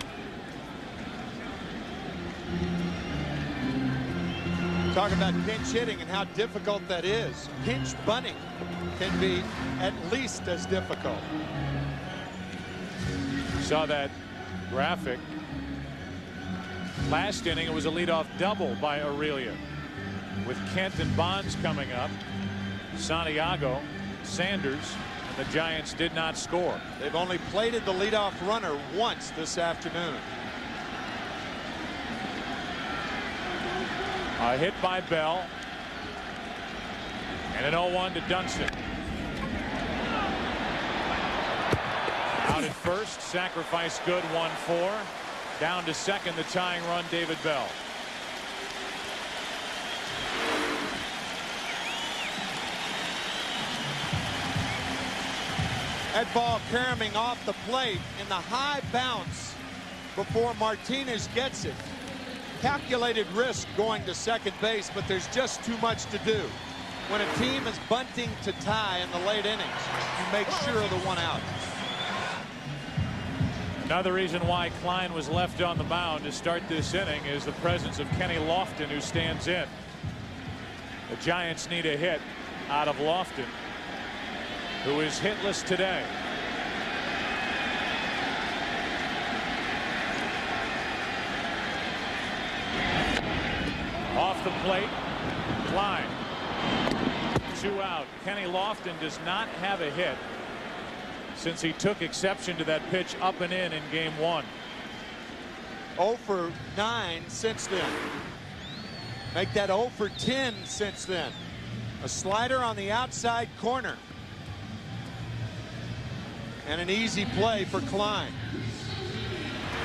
Talk about pinch hitting and how difficult that is. Pinch bunting can be at least as difficult. Saw that graphic. Last inning, it was a leadoff double by Aurelia. With Kent and Bonds coming up, Santiago, Sanders, and the Giants did not score. They've only plated the leadoff runner once this afternoon. A hit by Bell. And an 0-1 to Dunston. Out at first, sacrifice good, 1-4. Down to second, the tying run, David Bell. That ball caroming off the plate in the high bounce before Martinez gets it. Calculated risk going to second base, but there's just too much to do. When a team is bunting to tie in the late innings, you make sure of the 1 out. Another reason why Klein was left on the mound to start this inning is the presence of Kenny Lofton, who stands in. The Giants need a hit out of Lofton, who is hitless today. Off the plate, Klein. 2 out. Kenny Lofton does not have a hit since he took exception to that pitch up and in game 1. 0 for 9 since then. Make that 0 for 10 since then. A slider on the outside corner. And an easy play for Klein.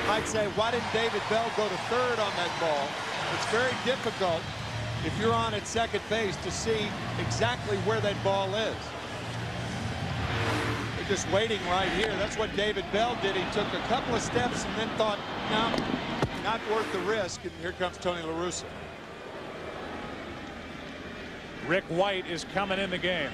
Might say, why didn't David Bell go to third on that ball? It's very difficult if you're on at second base to see exactly where that ball is. They're just waiting right here. That's what David Bell did. He took a couple of steps and then thought, no, not worth the risk. And here comes Tony La Russa. Rick White is coming in the game.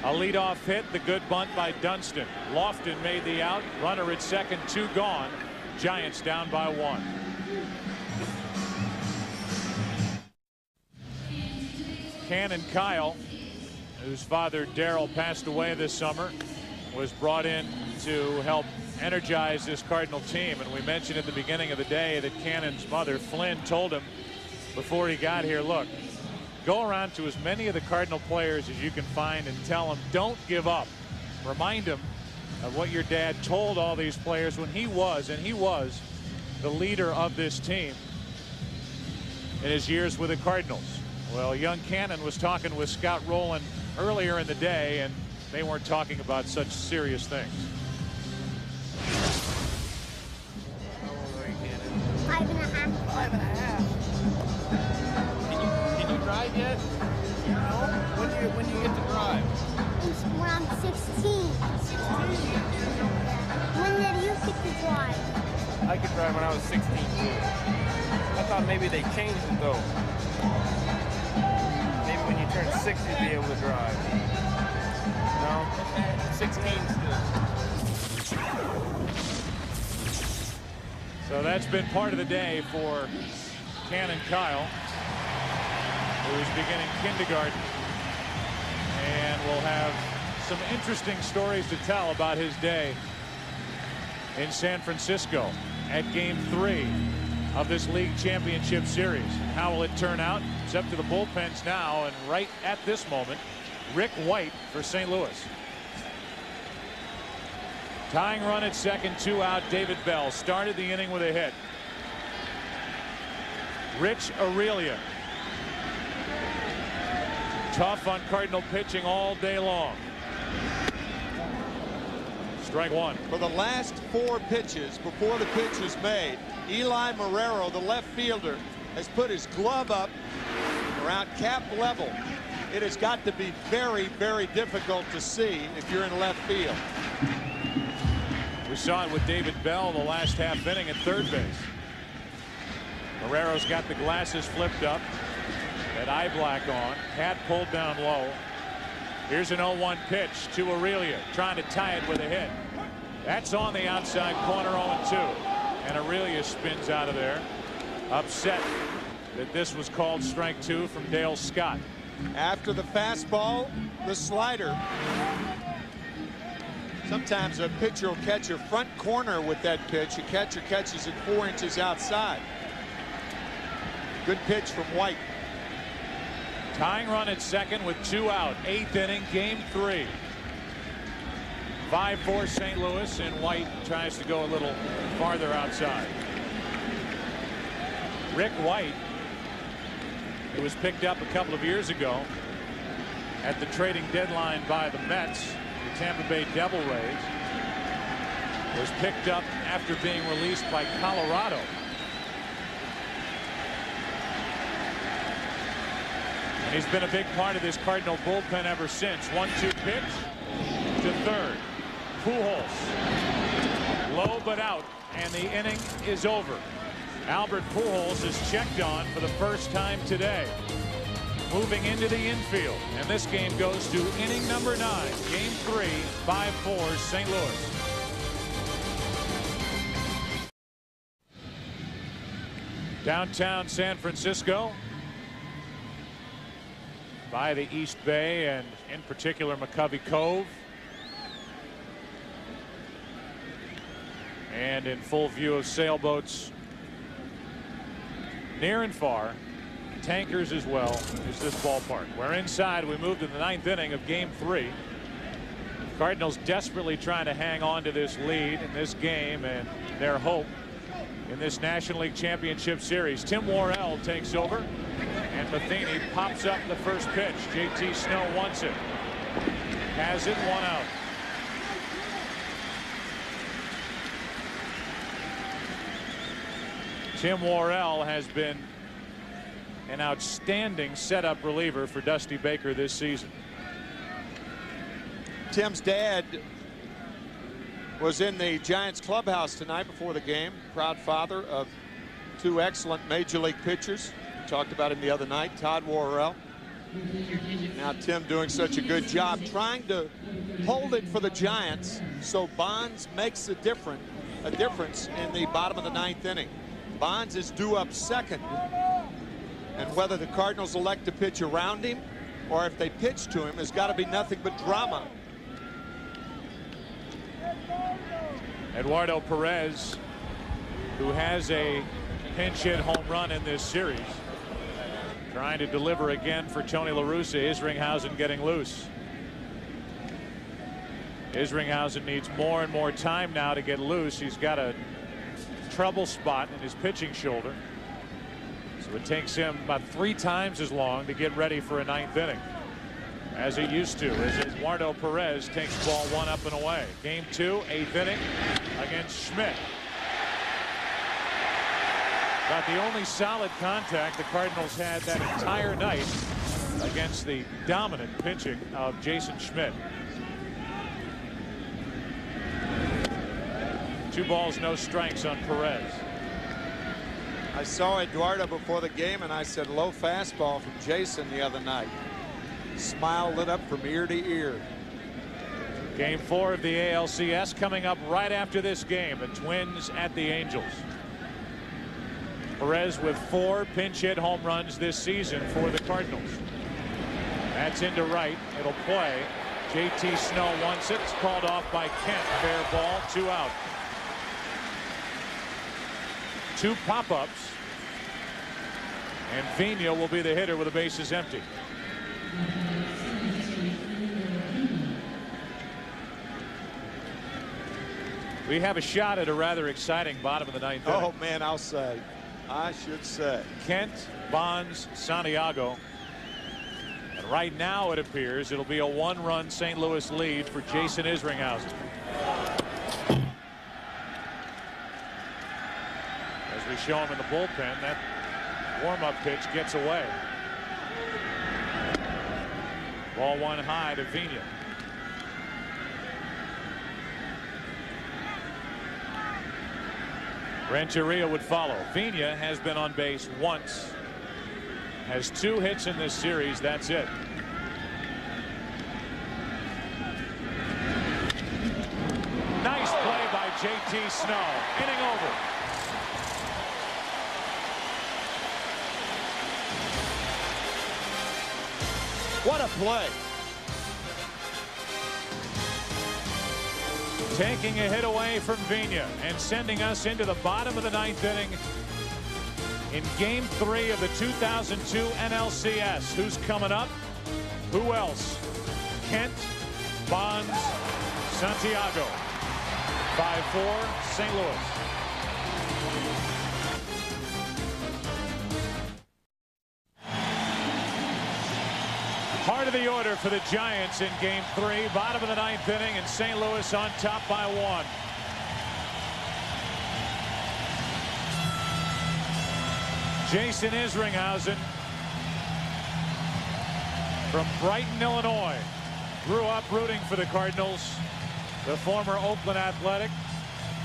A leadoff hit, the good bunt by Dunston. Lofton made the out. Runner at second, 2 gone. Giants down by 1. Cannon Kyle, whose father Darryl passed away this summer, was brought in to help energize this Cardinal team. And we mentioned at the beginning of the day that Cannon's mother, Flynn, told him before he got here, look, go around to as many of the Cardinal players as you can find and tell them, don't give up. Remind them of what your dad told all these players when he was, and he was, the leader of this team in his years with the Cardinals. Well, young Cannon was talking with Scott Rowland earlier in the day, and they weren't talking about such serious things. How old are you, Cannon? 5 and a half. 5 and a half. Can you drive yet? No? When do you get to drive? When I'm 16. 16. When did you get to drive? I could drive when I was 16 too. I thought maybe they changed it though. Maybe when you turn 6 you'd be able to drive. No? 16 still. So that's been part of the day for Cannon Kyle, who is beginning kindergarten, and will have some interesting stories to tell about his day in San Francisco at game 3 of this league championship series. How will it turn out? It's up to the bullpens now, and right at this moment, Rick White for St. Louis. Tying run at second, 2 out. David Bell started the inning with a hit. Rich Aurelia, tough on Cardinal pitching all day long. Strike 1. For the last 4 pitches before the pitch is made, Eli Marrero, the left fielder, has put his glove up around cap level it has got to be very, very difficult to see if you're in left field. We saw it with David Bell the last half inning at third base. Marrero's got the glasses flipped up, that eye black on, hat pulled down low. Here's an 0-1 pitch to Aurelia, trying to tie it with a hit. That's on the outside corner, 0-2. And Aurelia spins out of there, upset that this was called strike 2 from Dale Scott. After the fastball, the slider. Sometimes a pitcher will catch a front corner with that pitch. A catcher catches it 4 inches outside. Good pitch from White. Tying run at second with 2 out. 8th inning, game 3. 5-4 St. Louis, and White tries to go a little farther outside. Rick White, who was picked up a couple of years ago at the trading deadline by the Mets, the Tampa Bay Devil Rays, was picked up after being released by Colorado. And he's been a big part of this Cardinal bullpen ever since. 1-2 pitch to third. Pujols, low but out, and the inning is over. Albert Pujols is checked on for the first time today. Moving into the infield, and this game goes to inning number 9, game 3, 5-4 St. Louis. Downtown San Francisco, by the East Bay, and in particular McCovey Cove. And in full view of sailboats near and far, tankers as well, is this ballpark. We're inside. We move to the 9th inning of game 3. Cardinals desperately trying to hang on to this lead in this game and their hope in this National League Championship Series. Tim Worrell takes over, and Matheny pops up the first pitch. JT Snow wants it. Has it, 1 out. Tim Worrell has been an outstanding setup reliever for Dusty Baker this season. Tim's dad was in the Giants clubhouse tonight before the game. Proud father of 2 excellent major league pitchers. We talked about him the other night, Todd Worrell. Now Tim doing such a good job trying to hold it for the Giants so Bonds makes a difference in the bottom of the 9th inning. Bonds is due up second, and whether the Cardinals elect to pitch around him or if they pitch to him has got to be nothing but drama. Eduardo Perez, who has a pinch hit home run in this series, trying to deliver again for Tony La Russa. Isringhausen getting loose. Isringhausen needs more and more time now to get loose. He's got a trouble spot in his pitching shoulder, so it takes him about 3 times as long to get ready for a 9th inning as it used to, as Eduardo Perez takes ball 1 up and away. Game 2, 8th inning against Schmidt. About the only solid contact the Cardinals had that entire night against the dominant pitching of Jason Schmidt. 2 balls, no strikes on Perez. I saw Eduardo before the game, and I said low fastball from Jason the other night. Smile lit up from ear to ear. Game 4 of the ALCS coming up right after this game. The Twins at the Angels. Perez with 4 pinch hit home runs this season for the Cardinals. That's into right. It'll play. JT Snow wants it. It's called off by Kent. Fair ball, 2 out. 2 pop-ups, and Vina will be the hitter with the bases empty. We have a shot at a rather exciting bottom of the 9th inning. Oh man, I should say Kent, Bonds, Santiago, and right now it appears it'll be a 1-run St. Louis lead for Jason Isringhausen. We show him in the bullpen. That warm-up pitch gets away. Ball one high to Vina. Renteria would follow. Vina has been on base once. Has 2 hits in this series. That's it. Nice play by JT Snow. Inning over. What a play. Taking a hit away from Vina and sending us into the bottom of the 9th inning in Game 3 of the 2002 NLCS. Who's coming up? Who else? Kent, Bonds, Santiago. 5-4, St. Louis. Part of the order for the Giants in Game 3, bottom of the 9th inning, and St. Louis on top by 1. Jason Isringhausen from Brighton, Illinois. Grew up rooting for the Cardinals. The former Oakland Athletic,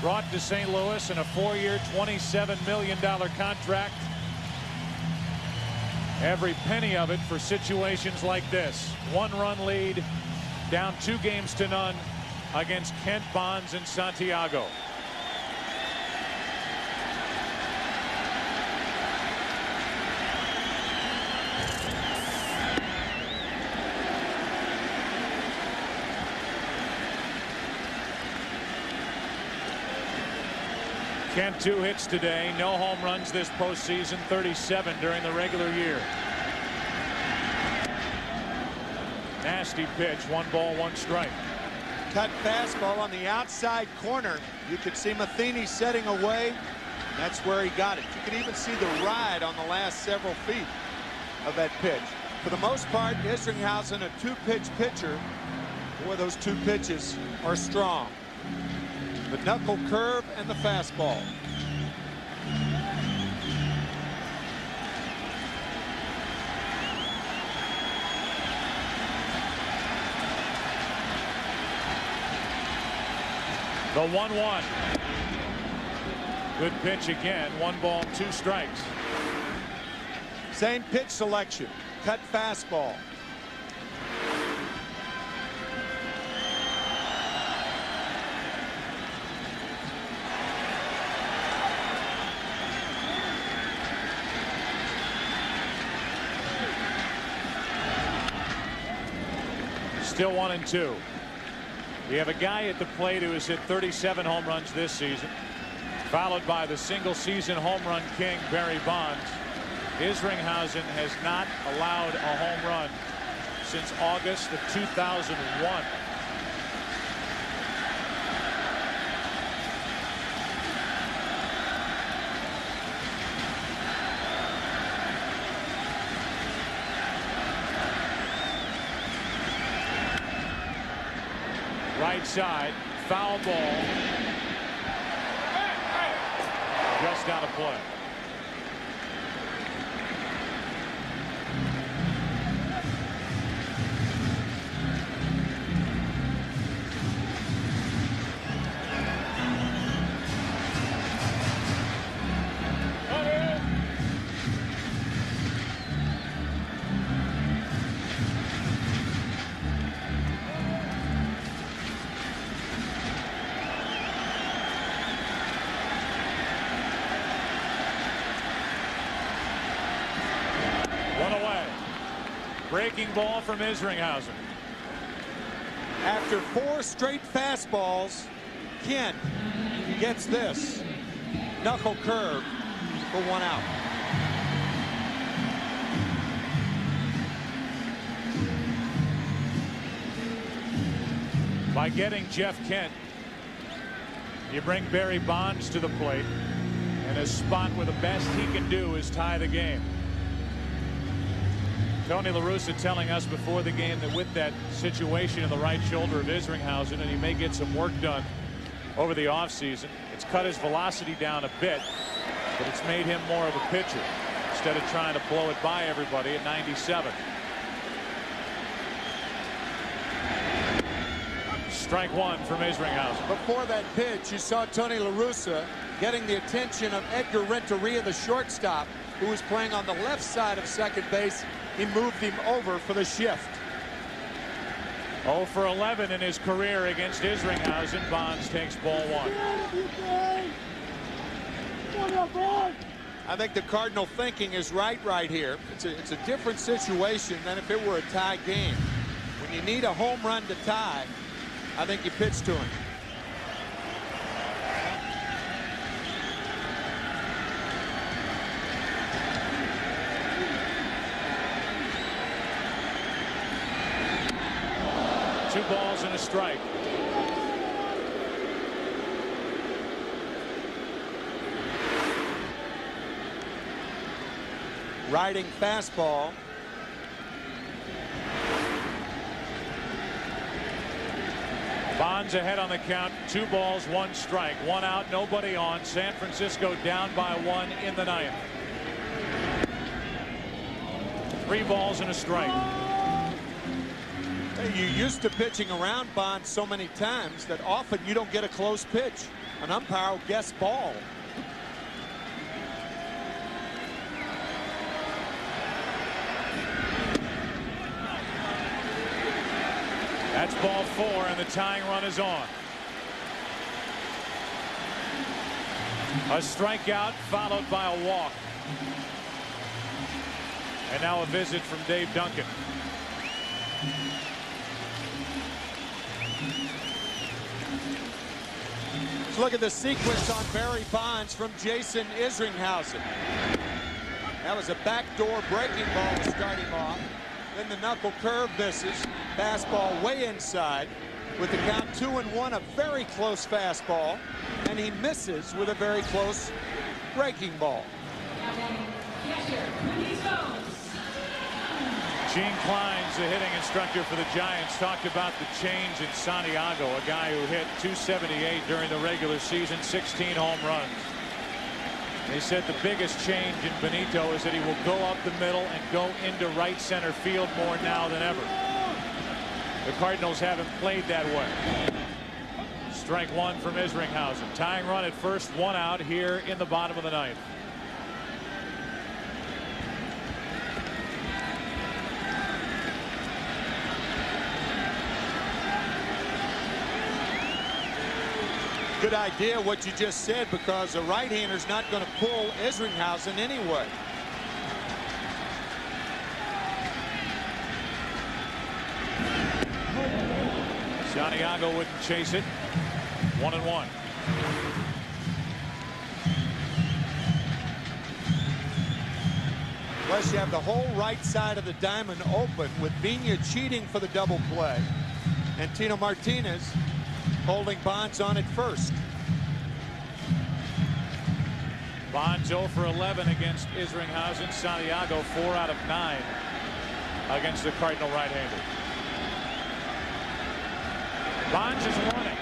brought to St. Louis in a 4-year, $27 million contract. Every penny of it for situations like this. 1-run lead, down 2 games to none against Kent, Bonds, and Santiago. Kent 2 hits today, no home runs this postseason, 37 during the regular year. Nasty pitch, 1 ball, 1 strike. Cut fastball on the outside corner. You could see Matheny setting away. That's where he got it. You could even see the ride on the last several feet of that pitch. For the most part, Isringhausen, a 2-pitch pitcher. Boy, those 2 pitches are strong. The knuckle curve and the fastball. The 1-1. Good pitch again. 1 ball, 2 strikes. Same pitch selection. Cut fastball. Still 1-2. We have a guy at the plate who has hit 37 home runs this season, followed by the single-season home run king Barry Bonds. Isringhausen has not allowed a home run since August of 2001. Right side, foul ball. Just out of play. Breaking ball from Isringhausen. After 4 straight fastballs, Kent gets this. Knuckle curve for 1 out. By getting Jeff Kent, you bring Barry Bonds to the plate, and a spot where the best he can do is tie the game. Tony La Russa telling us before the game that with that situation in the right shoulder of Isringhausen, and he may get some work done over the offseason, it's cut his velocity down a bit, but it's made him more of a pitcher instead of trying to blow it by everybody at 97. Strike one from Isringhausen. Before that pitch, you saw Tony La Russa getting the attention of Edgar Renteria, the shortstop, who was playing on the left side of second base. He moved him over for the shift. 0 for 11 in his career against Isringhausen. Bonds takes ball one. I think the Cardinal thinking is right here. It's a different situation than if it were a tie game. When you need a home run to tie, I think you pitch to him. Two balls and a strike. Riding fastball. Bonds ahead on the count. 2 balls, 1 strike. 1 out, nobody on. San Francisco down by 1 in the 9th. 3 balls and a strike. You're used to pitching around Bonds so many times that often you don't get a close pitch. An umpire will guess ball. That's ball 4, and the tying run is on. A strikeout followed by a walk. And now a visit from Dave Duncan. Let's look at the sequence on Barry Bonds from Jason Isringhausen. That was a backdoor breaking ball to start him off. Then the knuckle curve misses. Fastball way inside. With the count 2-1, a very close fastball. And he misses with a very close breaking ball. Gene Klein's the hitting instructor for the Giants. Talked about the change in Santiago, a guy who hit .278 during the regular season, 16 home runs. He said the biggest change in Benito is that he will go up the middle and go into right center field more now than ever. The Cardinals haven't played that way. Strike one from Isringhausen. Tying run at first, 1 out here in the bottom of the 9th. Good idea what you just said, because a right-hander's not going to pull Isringhausen anyway. Santiago wouldn't chase it. 1-1. Plus you have the whole right side of the diamond open with Vina cheating for the double play and Tino Martinez holding Bonds on at first. Bonds 0 for 11 against Isringhausen. Santiago 4 out of 9 against the Cardinal right-hander. Bonds is running.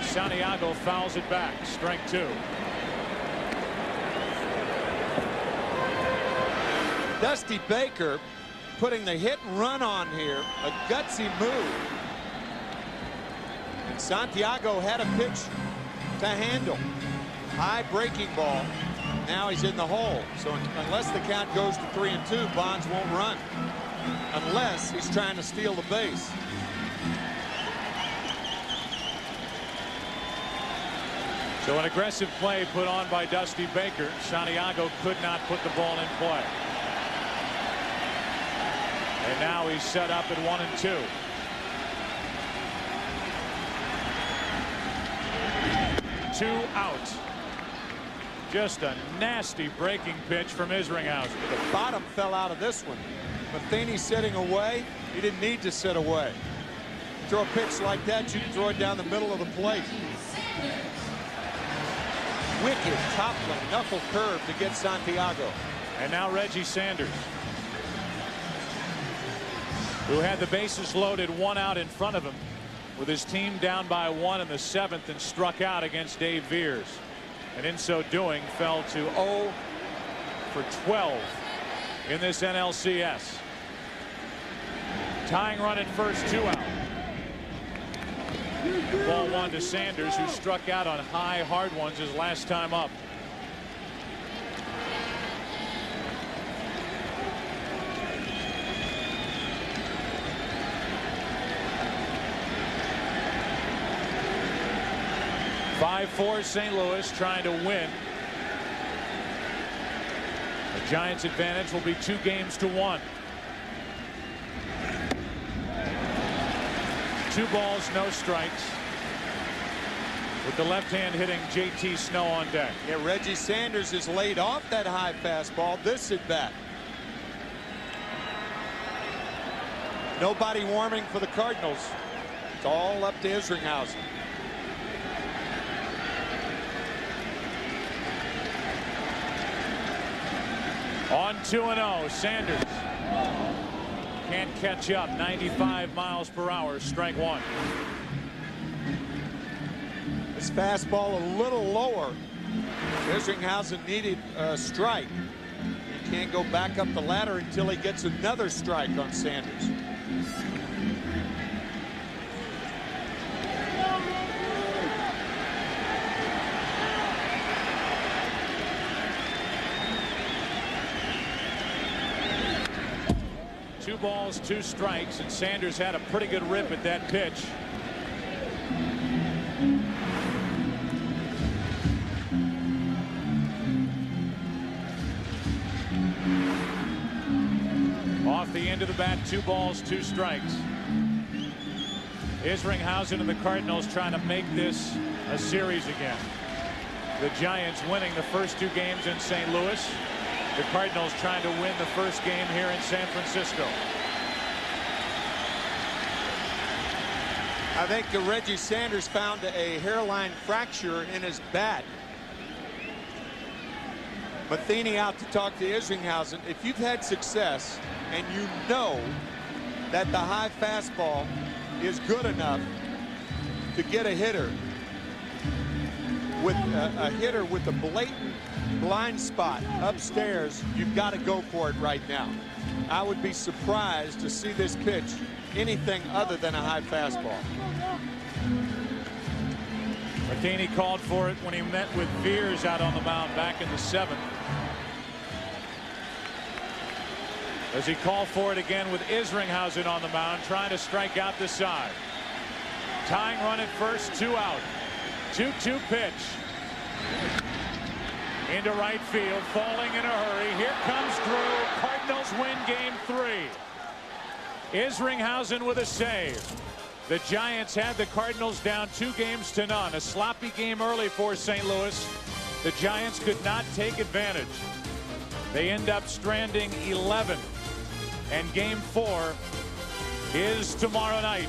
Santiago fouls it back. Strike 2. Dusty Baker putting the hit and run on here. A gutsy move. And Santiago had a pitch to handle. High breaking ball. Now he's in the hole. So unless the count goes to 3-2, Bonds won't run. Unless he's trying to steal the base. So an aggressive play put on by Dusty Baker. Santiago could not put the ball in play. And now he's set up at 1-2. Two out. Just a nasty breaking pitch from Isringhausen. The bottom fell out of this one. Matheny sitting away. He didn't need to sit away. Throw a pitch like that, you can throw it down the middle of the plate. Wicked toppling knuckle curve to get Santiago. And now Reggie Sanders, who had the bases loaded, 1 out in front of him with his team down by 1 in the 7th and struck out against Dave Veers. And in so doing fell to 0 for 12 in this NLCS. Tying run at first, 2 out. Ball 1 to Sanders, who struck out on high, hard ones his last time up. (5-4) St. Louis trying to win. The Giants' advantage will be 2 games to 1. 2 balls, no strikes. With the left hand hitting JT Snow on deck. Yeah, Reggie Sanders is laid off that high fastball this at bat. Nobody warming for the Cardinals. It's all up to Isringhausen. On 2-0, Sanders can't catch up. 95 miles per hour, strike 1. His fastball a little lower. Isringhausen needed a strike. He can't go back up the ladder until he gets another strike on Sanders. Two balls, 2 strikes, and Sanders had a pretty good rip at that pitch. Off the end of the bat, 2 balls, 2 strikes. Isringhausen and the Cardinals trying to make this a series again. The Giants winning the first 2 games in St. Louis. The Cardinals trying to win the first game here in San Francisco. I think Reggie Sanders found a hairline fracture in his bat. Matheny out to talk to Isringhausen. If you've had success and you know that the high fastball is good enough to get a hitter with a blatant blind spot upstairs, you've got to go for it right now. I would be surprised to see this pitch anything other than a high fastball. Matheny called for it when he met with Veers out on the mound back in the 7th. As he called for it again with Isringhausen on the mound, trying to strike out the side. Tying run at first, 2 out. 2-2 pitch. Into right field, falling in a hurry. Here comes Drew. Cardinals win game 3. Isringhausen with a save. The Giants had the Cardinals down 2 games to none. A sloppy game early for St. Louis. The Giants could not take advantage. They end up stranding 11. And game 4 is tomorrow night.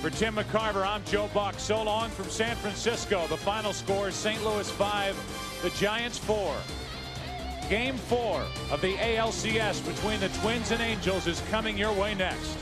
For Tim McCarver, I'm Joe Buck. So long from San Francisco. The final score, St. Louis 5, the Giants 4. Game 4 of the ALCS between the Twins and Angels is coming your way next.